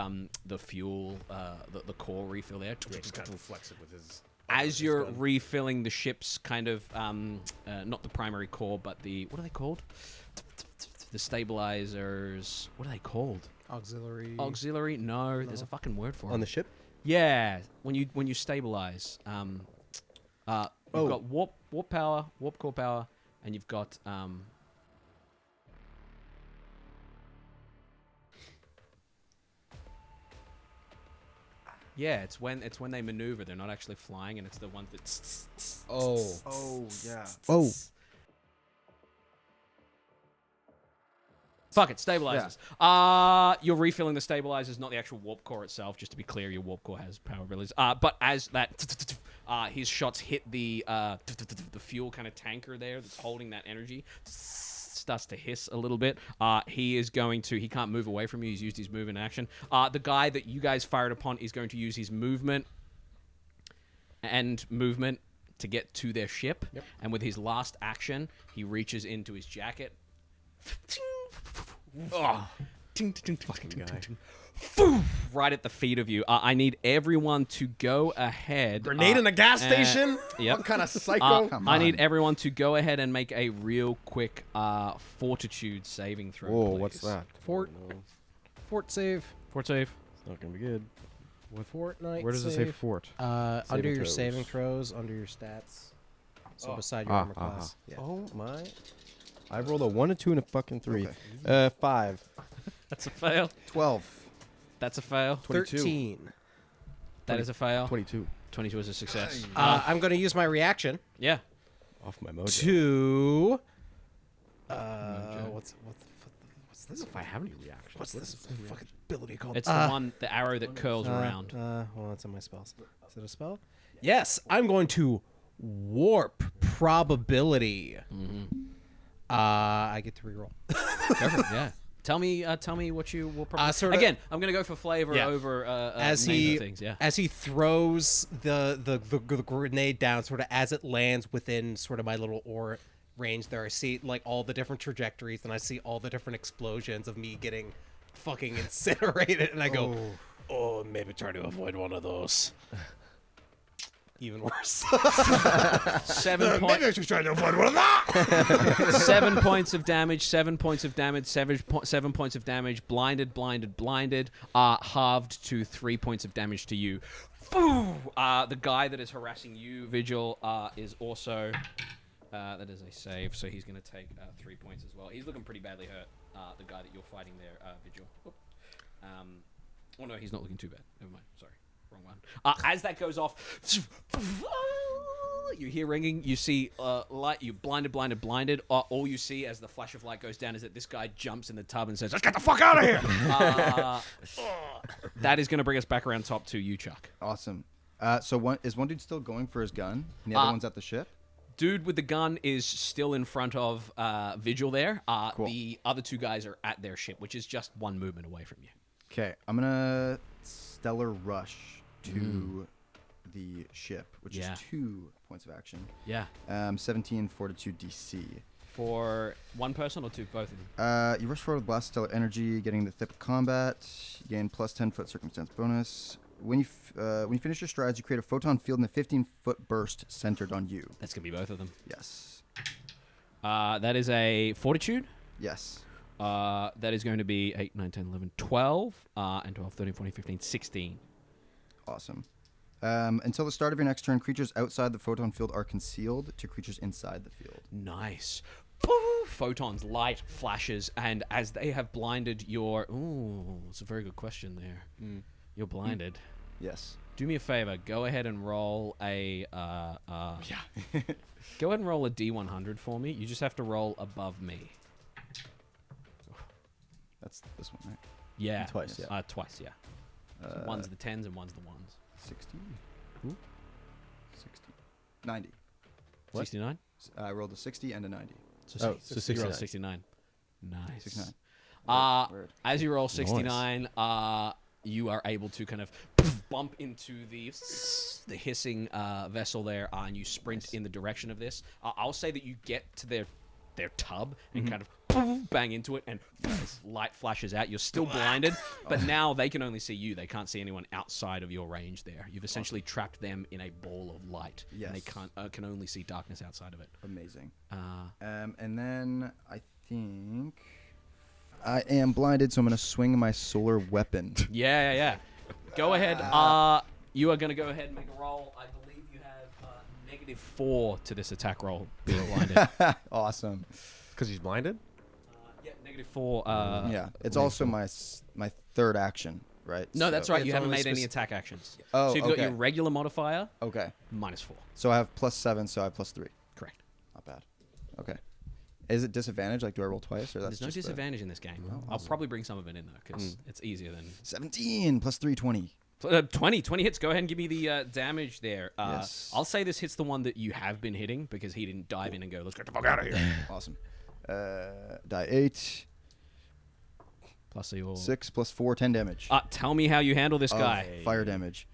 fuel, the core refill there. Just kind of flex it with his... As you're refilling the ship's kind of, not the primary core, but the, what are they called? The stabilizers. What are they called? Auxiliary. Auxiliary? No, there's a fucking word for it. On the ship? Yeah, when you stabilize, you've got warp power, warp core power, and you've got yeah, it's when they maneuver. They're not actually flying, and it's the ones that. Oh, yeah. Oh. Fuck it, stabilizers. You're refilling the stabilizers, not the actual warp core itself. Just to be clear, your warp core has power abilities. But as that, his shots hit the fuel kind of tanker there that's holding that energy, starts to hiss a little bit. He can't move away from you. He's used his move in action. The guy that you guys fired upon is going to use his movement to get to their ship. Yep. And with his last action, he reaches into his jacket. Right at the feet of you. I need everyone to go ahead. Grenade in a gas station? Yep. What kind of psycho? I need everyone to go ahead and make a real quick fortitude saving throw. Whoa, please. what's that? Fort save. Fort save. It's not gonna be good. Fortnite. Where does it say fort? Under your throws. saving throws, under your stats. So beside your armor class. Yeah. Oh my! I rolled a 1, a 2, and a fucking 3. 5. That's a fail. 12. That's a fail. 22. 13. That is a fail. 22. 22 is a success. I'm going to use my reaction Yeah. Off my mojo. to. What's this? If I have any reactions. What's this fucking ability called? It's the arrow that curls around. Well, that's in my spells. Is it a spell? Yes, I'm going to warp probability. I get to reroll. Yeah. Tell me what you will probably... sorta- Again, I'm going to go for flavor over as names he of things. Yeah. as he throws the grenade down, sort of as it lands within sort of my little aura range there, I see like all the different trajectories, and I see all the different explosions of me getting fucking incinerated, and I go, oh, maybe try to avoid one of those. Even worse. 7 points. Maybe I should try to avoid one of that. 7 points of damage. 7 points of damage. 7 points of damage. Blinded. Halved to 3 points of damage to you. The guy that is harassing you, Vigil, is also. That is a save, so he's going to take 3 points as well. He's looking pretty badly hurt. The guy that you're fighting there, Vigil. Oh no, he's not looking too bad. Never mind. Sorry. Wrong one. As that goes off, You hear ringing. You see light. You blinded. All you see as the flash of light goes down is that this guy jumps in the tub and says, "Let's get the fuck out of here." That is going to bring us back around top to you, Chuck. Awesome. So one dude still going for his gun, and the other one's at the ship? Dude with the gun is still in front of Vigil there. Cool. The other two guys are at their ship, which is just one movement away from you. Okay, I'm gonna stellar rush to the ship, which is 2 points of action. Yeah. 17 fortitude DC. For one person or two, both of them? You rush forward with blast stellar energy, getting the thick of combat. You gain plus 10-foot circumstance bonus. When you finish your strides, you create a photon field in a 15-foot burst centered on you. That's going to be both of them. Yes. That is a fortitude. Yes. That is going to be 8, 9, 10, 11, 12. And 12, 13, 14, 15, 16. Awesome. Until the start of your next turn, creatures outside the photon field are concealed to creatures inside the field. Nice. Photons, light flashes, and as they have blinded your... Ooh, it's a very good question there. You're blinded. Yes. Do me a favor. Go ahead and roll a... Yeah. Go ahead and roll a D100 for me. You just have to roll above me. That's this one, right? Yeah. Twice, yeah. Twice, yeah. So one's the 10s and one's the 1s. 60. Ooh. 60. 90. What? 69? I rolled a 60 and a 90. So You 69. rolled 69. Nice. 69. Word. As you roll 69, you are able to kind of bump into the hissing vessel there, and you sprint in the direction of this. I'll say that you get to their tub and kind of bang into it, and light flashes out. You're still blinded, but now they can only see you. They can't see anyone outside of your range there. You've essentially trapped them in a ball of light. Yes. And they can only see darkness outside of it. Amazing. And then I think I am blinded, so I'm going to swing my solar weapon. Yeah. Go ahead. You are going to go ahead and make a roll. I believe you have -4 to this attack roll, being blinded. Awesome. Because he's blinded? Yeah, -4. Yeah, it's also my third action, right? No, that's right. It's You haven't only made any attack actions. Oh, so you've got okay. your regular modifier, Okay. -4. So I have +7, so I have +3. Correct. Not bad. Okay. Is it disadvantage? Like, do I roll twice, or that's There's no just disadvantage in this game. I'll probably bring some of it in, though, because it's easier than... 17 +3, 20. 20 hits. Go ahead and give me the damage there. Yes. I'll say this hits the one that you have been hitting, because he didn't dive in and go, let's get the fuck out of here. Awesome. Die 8. Plus your... 6 +4, 10 damage. Tell me how you handle this of guy. fire damage.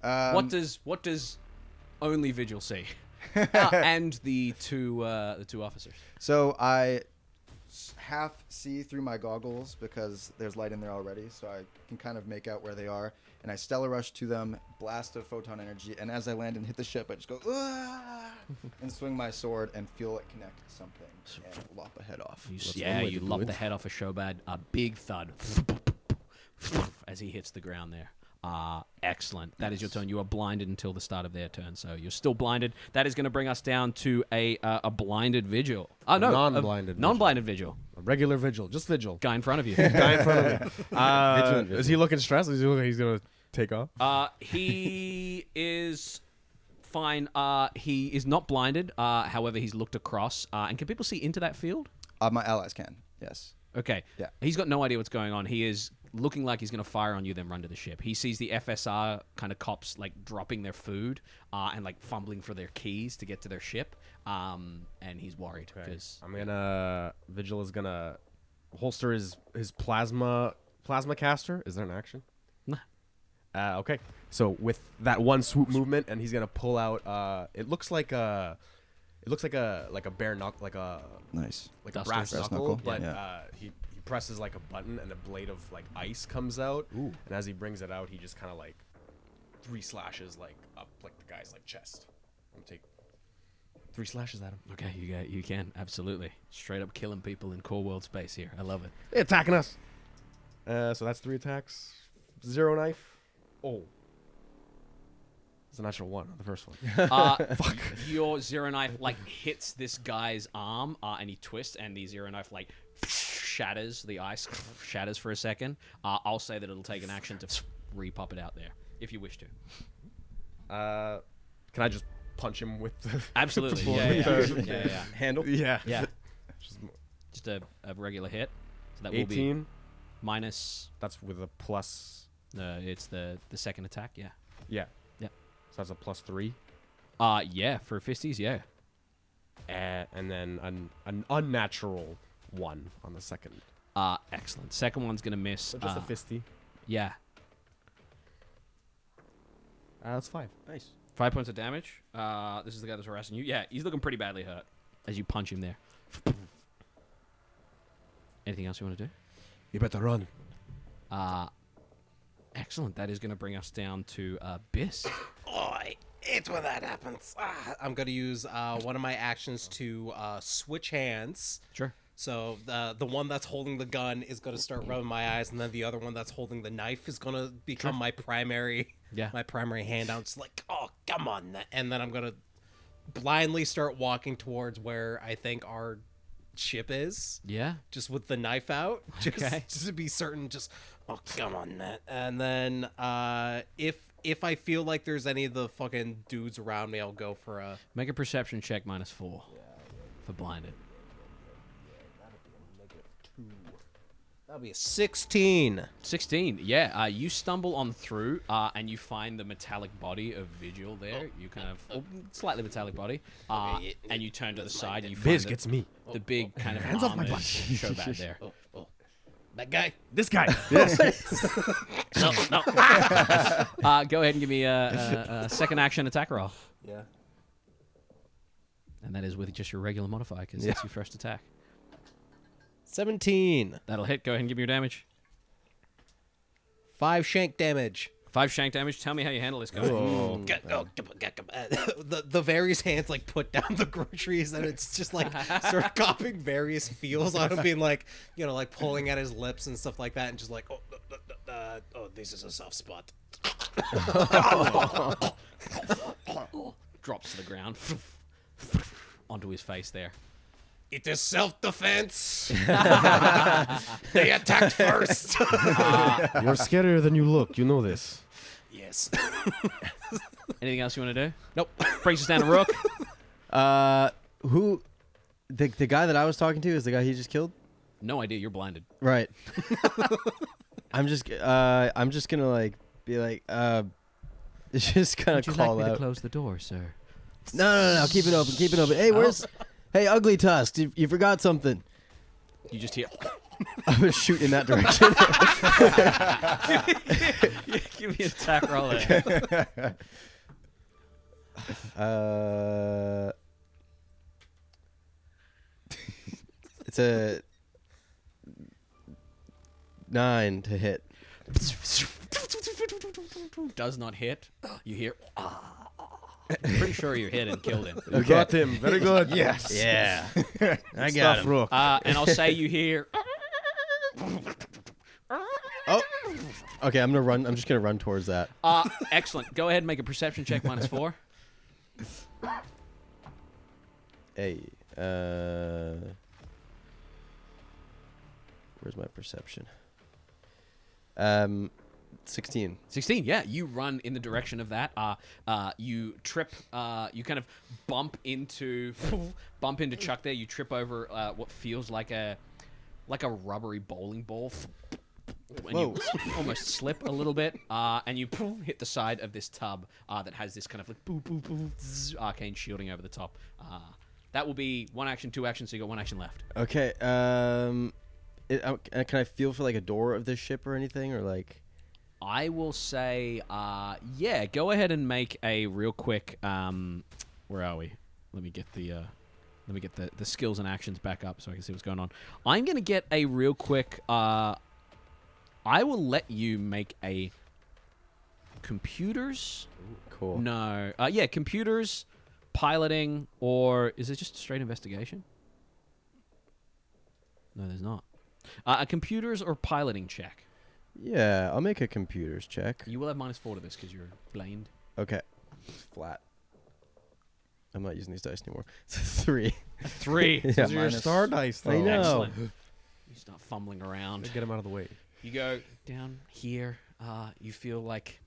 What does only Vigil see? And the two officers. So I half see through my goggles because there's light in there already, so I can kind of make out where they are. And I stellar rush to them, blast of photon energy, and as I land and hit the ship, I just go and swing my sword and feel it connect to something and lop a head off. You lop the head off a Shobad. A big thud as he hits the ground there. Excellent. That is your turn. You are blinded until the start of their turn, so you're still blinded. That is going to bring us down to a blinded Vigil. Oh no, non-blinded non-blinded Vigil. A regular Vigil. Just Vigil. Guy in front of you. Guy in front of me. Vigilant Vigil. Is he looking stressed? Is he looking like he's going to take off? He is fine. He is not blinded. However, he's looked across. And can people see into that field? My allies can, yes. Okay. Yeah. He's got no idea what's going on. He is looking like he's going to fire on you, then run to the ship. He sees the FSR kind of cops like dropping their food and like fumbling for their keys to get to their ship. And he's worried because Vigil is gonna holster his plasma caster. Is there an action? Nah. Okay. So with that one swoop movement, and he's gonna pull out. It looks like a bare knuckle, like a Duster's. brass knuckle, knuckle, but yeah. he presses like a button, and a blade of like ice comes out. Ooh. And as he brings it out, he just kind of like 3 slashes like up like the guy's like chest. I'm gonna take 3 slashes at him. Okay, you can absolutely straight up killing people in core world space here. I love it. They're attacking us. So that's 3 attacks. 0 knife. Oh. It's a natural 1 on the first one. Fuck. Your zero knife like hits this guy's arm, and he twists, and the zero knife like shatters. The ice shatters for a second. I'll say that it'll take an action to re-pop it out there if you wish to. Can I just punch him with the Absolutely. with Yeah, the- yeah. Handle. yeah. Yeah. Just Just a regular hit. So that will be 18. minus. That's with a plus. It's the second attack. Yeah. Yeah. Yep. So that's a +3. Yeah. For fisties, yeah. And then an unnatural 1 on the second. Excellent. Second one's gonna miss. So just a fisty. Yeah. That's 5. Nice. 5 points of damage. This is the guy that's harassing you. Yeah, he's looking pretty badly hurt as you punch him there. Anything else you want to do? You better run. Excellent. That is going to bring us down to Byzq. Oi, it's when that happens. I'm going to use one of my actions to switch hands. Sure. So the one that's holding the gun is going to start rubbing my eyes, and then the other one that's holding the knife is going to become my primary hand. I'm just like, oh, come on. And then I'm going to blindly start walking towards where I think our ship is. Yeah. Just with the knife out. Okay. Just to be certain, just, oh, come on, Matt. And then if I feel like there's any of the fucking dudes around me, I'll go for a... Make a perception check -4 for blinded. That'll be a 16. 16. Yeah. You stumble on through and you find the metallic body of Vigil there. You kind of... slightly metallic body. And you turn to the side. You find Byzq gets me. the big kind of Hands off my armored butt. show back there. That guy? This guy. No. Go ahead and give me a second action attack roll. Yeah. And that is with just your regular modifier because it's your first attack. 17. That'll hit. Go ahead and give me your damage. 5 shank damage. 5 shank damage. Tell me how you handle this guy. The various hands like put down the groceries, and it's just like start copying various feels on him, being like, you know, like pulling at his lips and stuff like that, and just like, oh, this is a soft spot. Drops to the ground. Onto his face there. It is self-defense. They attacked first. You're scarier than you look. You know this. Yes. Anything else you want to do? Nope. Brings us down to Rook. Who? The guy that I was talking to is the guy he just killed. No idea. You're blinded. Right. I'm just gonna like be like just kind of call out. close the door, sir? No. Keep it open. Keep it open. Hey, where's? Hey, Ugly Tusk, you forgot something. You just hear. I'm gonna shoot in that direction. Give me an attack roll there. It's a 9 to hit. Does not hit. You hear. Pretty sure you hit and killed him. You got him. Very good. Yes. Yeah, I got Stuff, him. Rook. And I'll say you hear. Oh, okay. I'm gonna run. I'm just gonna run towards that. Excellent. Go ahead and make a perception check -4. Hey, where's my perception? 16. 16, yeah. You run in the direction of that. You trip. You kind of bump into Chuck there. You trip over what feels like a rubbery bowling ball. And you almost slip a little bit, and you hit the side of this tub that has this kind of like arcane shielding over the top. That will be 1 action, 2 actions, so you got 1 action left. Okay. Can I feel for like a door of this ship or anything, or like? I will say, yeah. Go ahead and make a real quick. Where are we? Let me get the skills and actions back up so I can see what's going on. I'm gonna get a real quick. I will let you make a computers. Cool. No. Yeah, computers, piloting, or is it just a straight investigation? No, there's not. A computers or piloting check. Yeah, I'll make a computers check. You will have -4 to this because you're blind. Okay. It's flat. I'm not using these dice anymore. It's a 3. 3. Yeah. Those are your star dice, though. I know. Excellent. You start fumbling around. Get him out of the way. You go down here. You feel like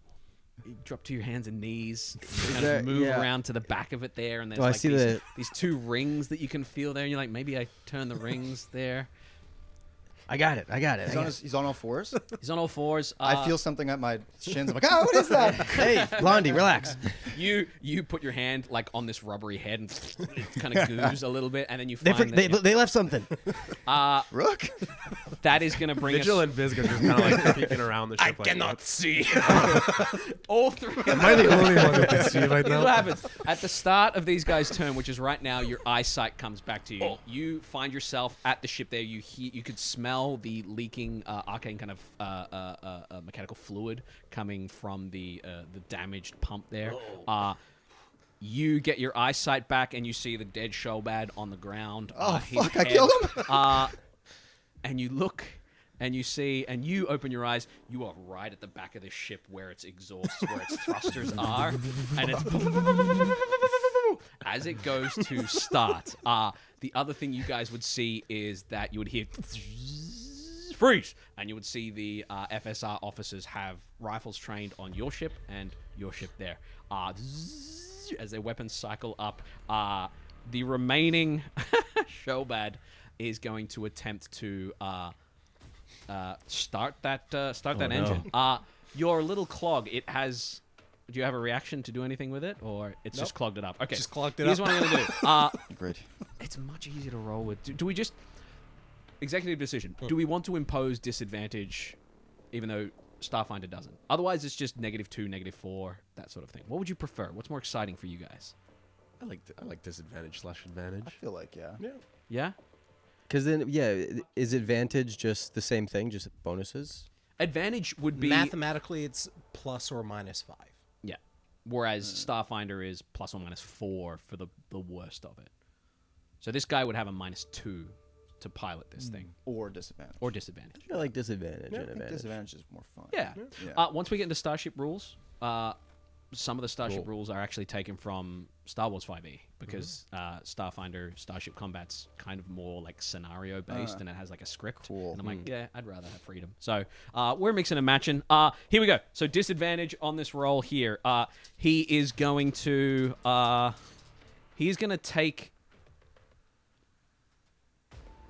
you drop to your hands and knees, kind there- of move yeah. around to the back of it there, and there's Oh, I like see these two rings that you can feel there. And you're like, maybe I turn the rings there. I got it. He's on all fours. He's on all fours. I feel something at my shins. I'm like, oh, what is that? Hey, Blondie, relax. You put your hand like on this rubbery head and it kind of goos a little bit, and then you They, find they left something. Rook. that is going to bring Vigil us and Byzq are just kind of like peeking around the ship. see. all three. Am I the only one who can see right Here's now? what happens. At the start of these guys' turn, which is right now, your eyesight comes back to you. You find yourself at the ship there. You could smell the leaking arcane kind of mechanical fluid coming from the damaged pump there. You get your eyesight back, and you see the dead Shobad on the ground. Oh, his fuck, I head, killed him. and you look, and you see, and you open your eyes. You are right at the back of the ship where its exhausts, where its thrusters are, and it's as it goes to start. The other thing you guys would see is that you would hear freeze, and you would see the FSR officers have rifles trained on your ship and your ship there. As their weapons cycle up, the remaining Shobad is going to attempt to start that engine. Your little clog, it has. Do you have a reaction to do anything with it, or it's just clogged it up? Okay, Just clogged it Here's up. what I'm gonna do. Great. It's much easier to roll with. Do we just executive decision? Do we want to impose disadvantage, even though Starfinder doesn't? Otherwise, it's just -2, -4, that sort of thing. What would you prefer? What's more exciting for you guys? I like disadvantage / advantage. I feel like yeah. Yeah, Because then, is advantage just the same thing, just bonuses? advantage would be Mathematically, it's +or -5. yeah, whereas Starfinder is +or -4 for the worst of it. So this guy would have a -2 to pilot this thing, Or disadvantage. or disadvantage. I like disadvantage I and think advantage. disadvantage is more fun. Yeah. Yeah. Once we get into Starship rules, some of the Starship rules are actually taken from Star Wars 5e because Starfinder Starship Combat's kind of more like scenario based and it has like a script. Cool. And I'm like, yeah, I'd rather have freedom. So we're mixing and matching. Here we go. So disadvantage on this roll here. He is going to take.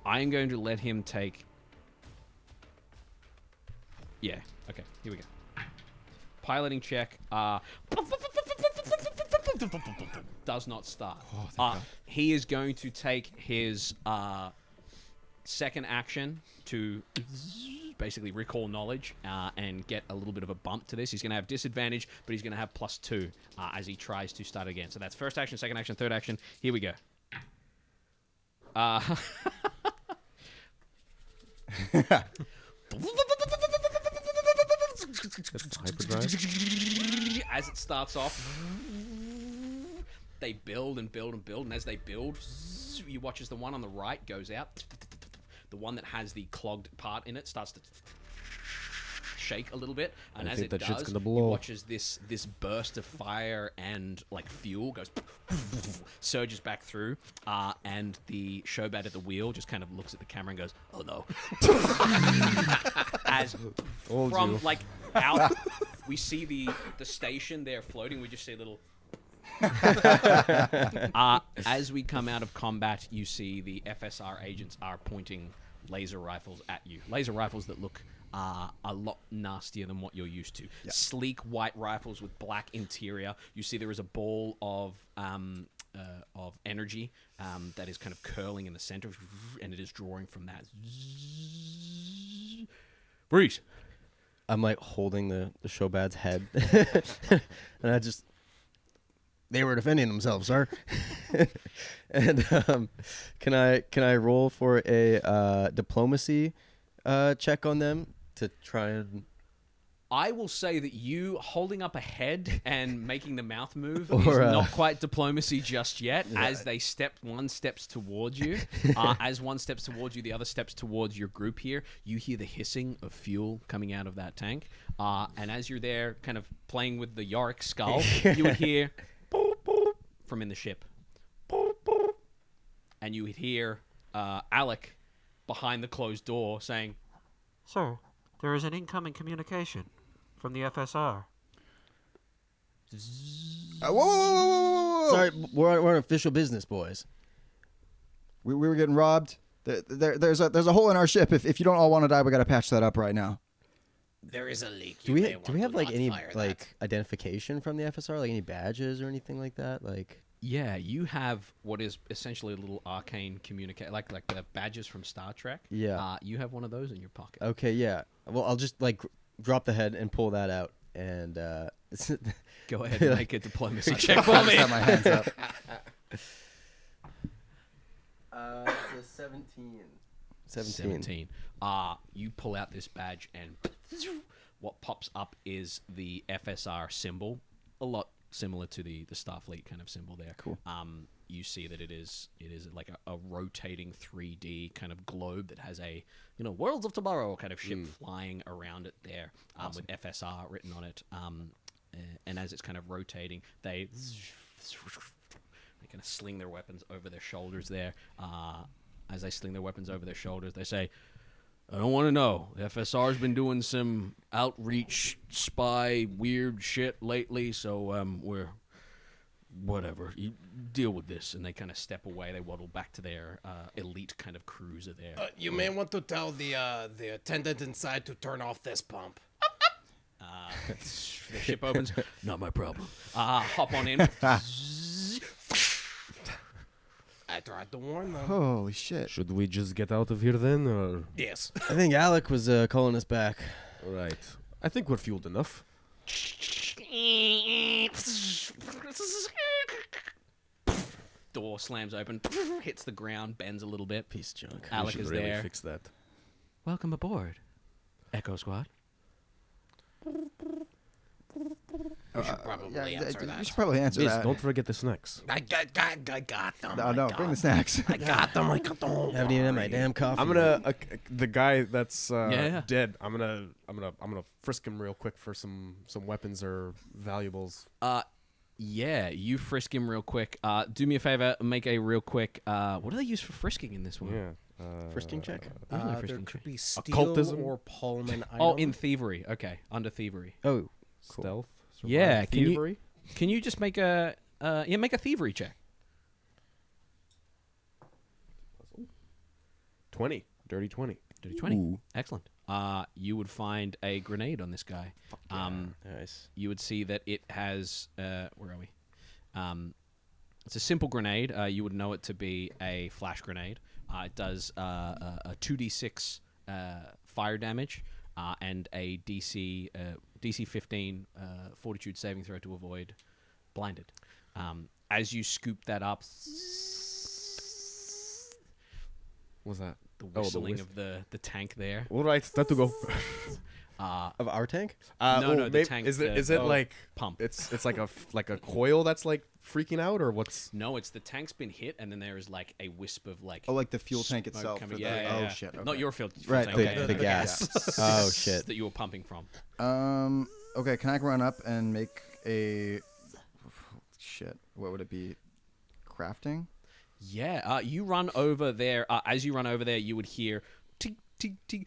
I am going to let him take. Yeah. Okay. Here we go. Piloting check. Does not start. He is going to take his second action to basically recall knowledge and get a little bit of a bump to this. He's going to have disadvantage, but he's going to have +2 as he tries to start again. So that's first action, second action, third action. Here we go. As it starts off, they build and build and build, and as they build, you watch as the one on the right goes out. The one that has the clogged part in it starts to shake a little bit, and I as think it that shit's does, gonna you blow. watch as this burst of fire and like fuel goes surges back through, and the Shobad at the wheel just kind of looks at the camera and goes, "Oh no!" As Told from you. like out, we see the station there floating. We just see a little. As we come out of combat, you see the FSR agents are pointing laser rifles at you. Laser rifles that look a lot nastier than what you're used to. Sleek white rifles with black interior. You see there is a ball of energy that is kind of curling in the center, and it is drawing from that. Breeze. I'm like holding the Shobad's head, and I just. They were defending themselves, sir. And can I roll for a diplomacy check on them to try and? I will say that you holding up a head and making the mouth move Or, is not quite diplomacy just yet. As they one steps towards you, as one steps towards you, the other steps towards your group here. You hear the hissing of fuel coming out of that tank, and as you're there, kind of playing with the Yorick skull, you would hear boop, boop, from in the ship, boop, boop, and you would hear Alec behind the closed door saying, Sir, there is an incoming communication from the FSR. Whoa, whoa, whoa, whoa, whoa, whoa. Sorry, we're on official business, boys. We were getting robbed. There's a hole in our ship. If you don't all want to die, we got to patch that up right now. There is a leak. Do we have like any like identification from the FSR, like any badges or anything like that? Like, Yeah, you have what is essentially a little arcane communicator, like the badges from Star Trek. Yeah. You have one of those in your pocket. okay, yeah. Well, I'll just like drop the head and pull that out, and Go ahead and make a diplomacy check for I me. just have my hands up. it's a 17. 17. You pull out this badge, and what pops up is the FSR symbol, a lot similar to the Starfleet kind of symbol there. Cool. You see that it is like a rotating 3D kind of globe that has a Worlds of Tomorrow kind of ship flying around it there, with FSR written on it. And as it's kind of rotating, they kind of sling their weapons over their shoulders there. As they sling their weapons over their shoulders, they say, I don't want to know. The FSR's been doing some outreach, spy, weird shit lately, so we're... whatever. You deal with this. And they kind of step away. They waddle back to their elite kind of cruiser there. You may want to tell the attendant inside to turn off this pump. The ship opens. Not my problem. Hop on in. I tried to warn them. Holy shit. Should we just get out of here then, or? Yes. I think Alec was calling us back. Right. I think we're fueled enough. Door slams open, hits the ground, bends a little bit. Piece of junk. Alec we is should really there. fix that. Welcome aboard, Echo Squad. We should probably answer that. You should probably answer Please, that. don't forget the snacks. I got them. No, I no, got bring the them. snacks. I got them. Haven't even had my damn coffee. I'm gonna the guy that's Yeah. dead. I'm gonna frisk him real quick for some weapons or valuables. Yeah, you frisk him real quick. Do me a favor, make a real quick. What do they use for frisking in this one? Yeah. Frisking check. Usually There frisking could check. be steel Occultism? or Pullman Oh, item. in thievery. Okay, under thievery. Oh, cool. Stealth. Yeah, survival, can you- thievery? Can you just make a make a thievery check? 20. Dirty 20. Dirty 20. Excellent. You would find a grenade on this guy. Nice. You would see that it has where are we? It's a simple grenade. You would know it to be a flash grenade. It does a 2d6 fire damage and a DC 15 fortitude saving throw to avoid blinded. As you scoop that up, What's that? the Oh, the whistling whist- of the tank there. All right, that to go. Of our tank? No, the tank, Is it the like pump. It's like a coil that's like freaking out, or what's? No, it's the tank's been hit, and then there is like a wisp of like. Oh, like the fuel tank smoke itself. coming- for yeah, the, yeah, oh, yeah. shit. Not okay. your fuel Right, tank. the, okay. the gas. Oh, shit. That you were pumping from. Okay, can I run up and make a... Shit. What would it be? Crafting? Yeah, you run over there. As you run over there, you would hear ting ting ting,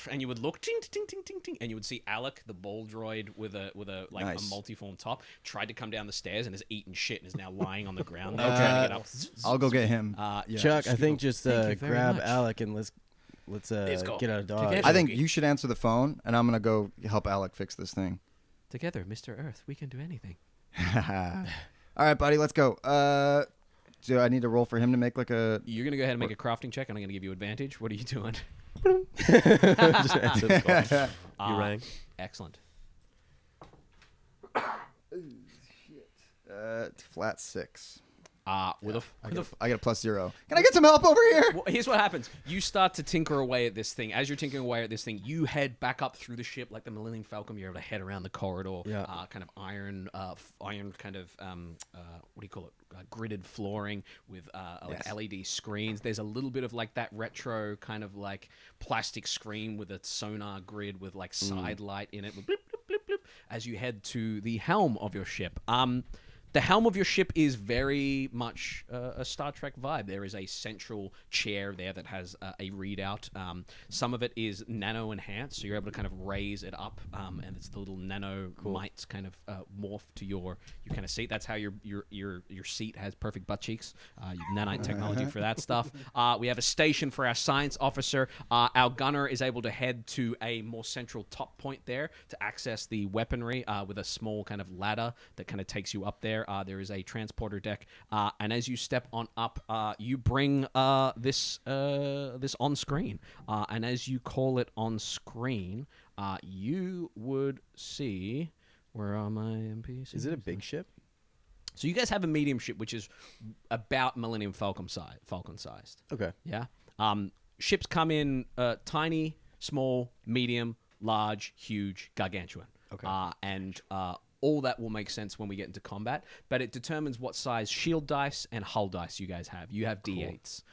and you would look ting ting ting ting ting, and you would see Alec, the ball droid with a like Nice. a multiform top, tried to come down the stairs and has eaten shit and is now lying on the ground. Trying to get up. I'll go get him. Yeah, Chuck, I scoop think up. just Thank you very grab much. Alec and let's go. get out of Dodge. Together. I think Okay. you should answer the phone, and I'm going to go help Alec fix this thing. Together, Mr. Earth, we can do anything. All right, buddy, let's go. Do I need to roll for him to make like a... You're gonna go ahead and make a crafting check, and I'm gonna give you advantage. What are you doing? Just answer the call. You rang. Excellent. Flat 6. With a I get a +0. Can I get some help over here? Well, here's what happens. You start to tinker away at this thing. As you're tinkering away at this thing, you head back up through the ship like the Millennium Falcon. You're able to head around the corridor. Yeah. Kind of iron kind of, what do you call it? Gridded flooring with like Yes. LED screens. There's a little bit of like that retro kind of like plastic screen with a sonar grid with like side light in it. With blip, blip, blip, blip, as you head to the helm of your ship. The helm of your ship is very much a Star Trek vibe. There is a central chair there that has a readout. Some of it is nano enhanced, so you're able to kind of raise it up, and it's the little nano mites kind of morph to your kind of seat. That's how your seat has perfect butt cheeks. Nanite technology for that stuff. We have a station for our science officer. Our gunner is able to head to a more central top point there to access the weaponry with a small kind of ladder that kind of takes you up there. There is a transporter deck, and as you step on up, you bring this on screen, and as you call it on screen, you would see, where are my NPCs? Is it a big ship? So you guys have a medium ship, which is about Millennium Falcon sized. Okay. Yeah. Ships come in tiny, small, medium, large, huge, gargantuan. Okay. And all that will make sense when we get into combat, but it determines what size shield dice and hull dice you guys have. You have D8s.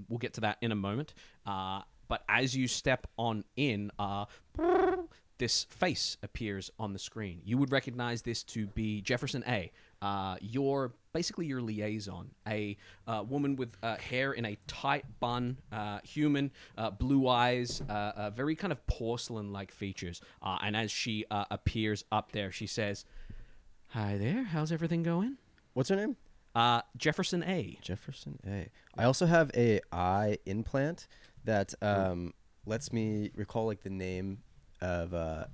We'll get to that in a moment. But as you step on in, this face appears on the screen. You would recognize this to be Jefferson A. Basically your liaison, a woman with hair in a tight bun, human, blue eyes, very kind of porcelain-like features. And as she appears up there, she says, "Hi there, how's everything going?" What's her name? Jefferson A. Jefferson A. I also have a eye implant that lets me recall like the name of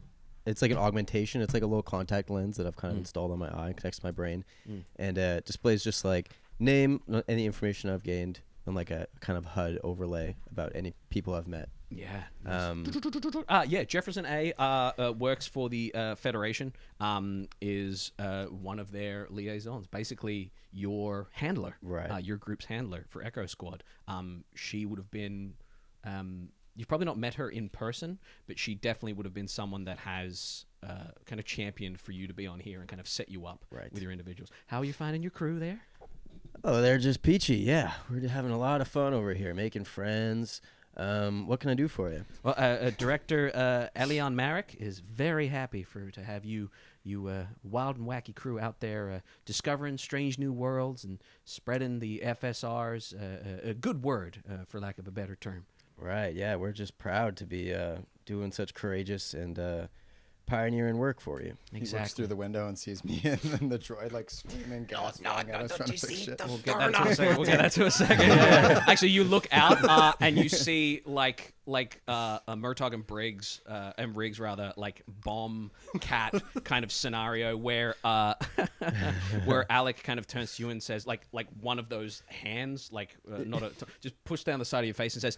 it's like an augmentation. It's like a little contact lens that I've kind of installed on my eye, connects to my brain, and displays just like name, any information I've gained, and like a kind of HUD overlay about any people I've met. Yeah. Yeah, Jefferson A works for the Federation, is one of their liaisons, basically your handler, right? Your group's handler for Echo Squad. She would have been... you've probably not met her in person, but she definitely would have been someone that has kind of championed for you to be on here and kind of set you up with your individuals. How are you finding your crew there? Oh, they're just peachy. Yeah, we're having a lot of fun over here, making friends. What can I do for you? Well, Director Elion Marek is very happy to have you wild and wacky crew out there discovering strange new worlds and spreading the FSR's a good word, for lack of a better term. Right, yeah, we're just proud to be doing such courageous and pioneering work for you. He looks through the window and sees me and the droid like screaming, gas flying at us, trying to fix shit. We'll get that to a second. Yeah. Actually, you look out and you see like Murtaugh and Briggs like bomb cat kind of scenario where where Alec kind of turns to you and says like one of those hands just push down the side of your face and says,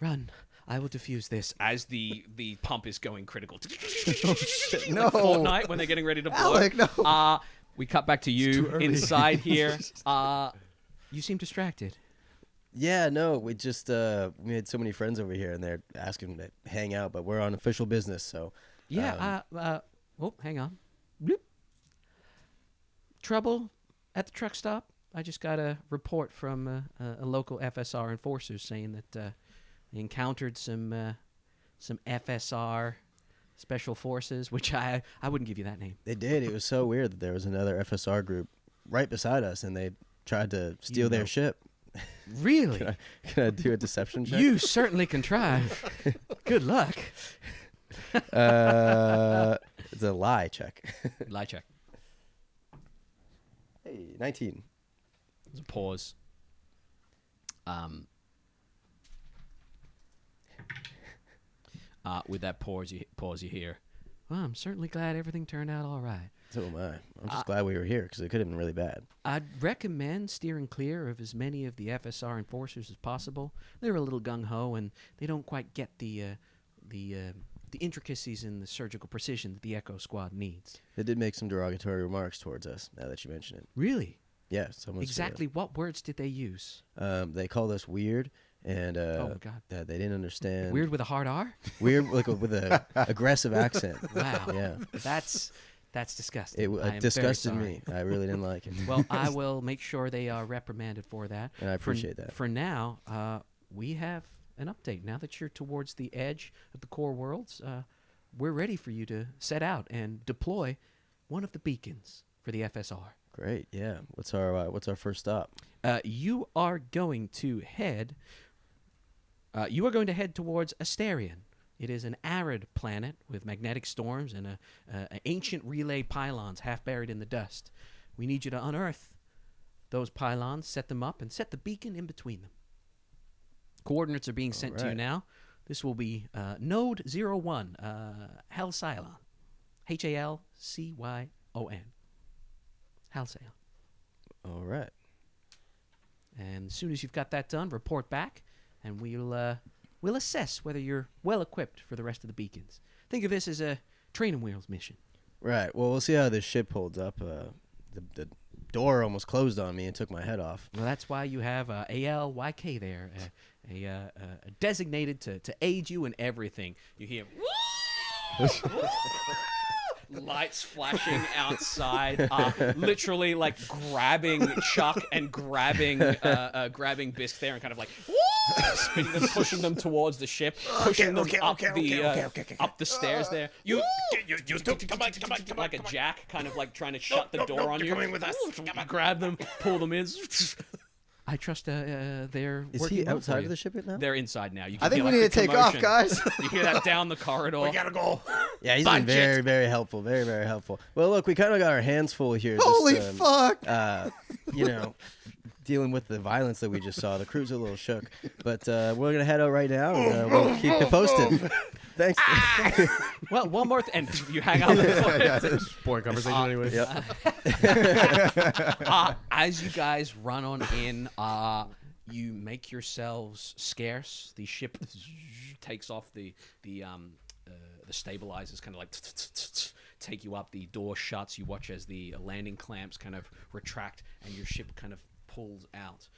"Run. I will defuse this," as the pump is going critical. Oh, shit. No. Like Fortnite when they're getting ready to blow. Alec, no. We cut back to you inside here. You seem distracted. Yeah, no, we just we had so many friends over here, and they're asking to hang out, but we're on official business, so. Yeah. Oh, hang on. Bloop. Trouble at the truck stop. I just got a report from a local FSR enforcers saying that they encountered some FSR special forces, which I wouldn't give you that name. They did. It was so weird that there was another FSR group right beside us, and they tried to steal their ship. Really? Can I do a deception check? You certainly can try. Good luck. It's a lie check. Lie check. Hey, 19. There's a pause. With that pause, you hear, "Well, I'm certainly glad everything turned out all right. So am I. I'm just glad we were here because it could have been really bad. I'd recommend steering clear of as many of the FSR enforcers as possible. They're a little gung-ho, and they don't quite get the intricacies and the surgical precision that the Echo Squad needs." They did make some derogatory remarks towards us, now that you mention it. Really? Yeah. Someone Exactly what words did they use? They called us weird, and Oh, my God. that they didn't understand. Weird with a hard R? Weird, like with a aggressive accent. Wow. Yeah. That's disgusting. It I am disgusted very me. I really didn't like it. Well, I will make sure they are reprimanded for that. And I appreciate that. For now, we have an update. Now that you're towards the edge of the core worlds, we're ready for you to set out and deploy one of the beacons for the FSR. Great. Yeah. What's our first stop? You are going to head. You are going to head towards Asterion. It is an arid planet with magnetic storms and ancient relay pylons half buried in the dust. We need you to unearth those pylons, set them up, and set the beacon in between them. Coordinates are being sent to you now. This will be Node 01, Halcyon. Halcyon. Halcyon. All right. And as soon as you've got that done, report back, and we'll assess whether you're well equipped for the rest of the beacons. Think of this as a training wheels mission. Right. Well, we'll see how this ship holds up. The door almost closed on me and took my head off. Well, that's why you have ALYK there, designated to aid you in everything. You hear lights flashing outside, literally like grabbing Chuck and grabbing Byzq there and kind of like spinning them, pushing them towards the ship, pushing them up the stairs there. You come on, like a jack, kind of like trying to shut the door on you. Coming with us. Grab them, pull them in. I trust they're Is working he well outside for of you. the ship now? They're inside now. You I can think hear, we like, need to the take off, commotion. guys. You hear that down the corridor. We gotta go. Yeah, he's been Budget. very, very helpful. Very, very helpful. Well, look, we kind of got our hands full here. Holy just, fuck! Dealing with the violence that we just saw. The crew's a little shook. But we're going to head out right now, and we'll keep you posted. Thanks. Well, one more and you hang up the phone. Boring conversation anyway. Yep. As you guys run on in, you make yourselves scarce. The ship takes off. The stabilizers kind of like take you up. The door shuts. You watch as the landing clamps kind of retract, and your ship kind of pulls out.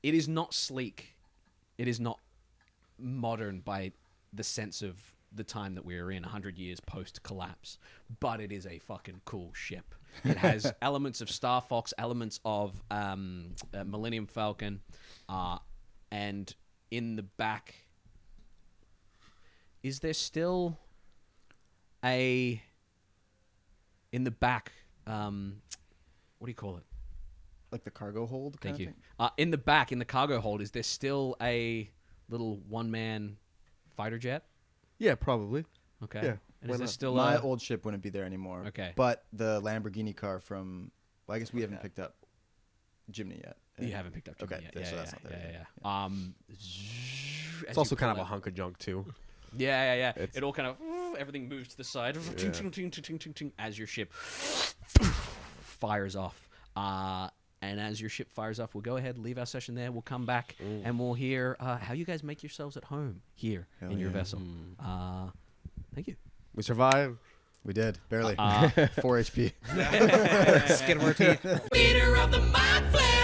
It is not sleek. It is not modern by the sense of the time that we're in, 100 years post-collapse. But it is a fucking cool ship. It has elements of Star Fox, elements of Millennium Falcon, and in the back, is there still in the back, what do you call it? Like the cargo hold. Thank you. In the back, in the cargo hold, is there still a little one-man fighter jet? Yeah, probably. Okay. Yeah, And why is there not? still My old ship wouldn't be there anymore. Okay. But the Lamborghini car from, well, I guess we haven't picked up Jimny yet. You haven't picked up Jimmy Okay, yet. so Yeah, that's not there yeah. It's also kind of a hunk of junk too. Yeah. It's- It all kind of everything moves to the side as your ship fires off. And as your ship fires off, we'll go ahead, leave our session there. We'll come back and we'll hear how you guys make yourselves at home here in your vessel. Thank you. We survived. We did, barely. 4 HP. Skin of our teeth. Leader of the Mind Flare.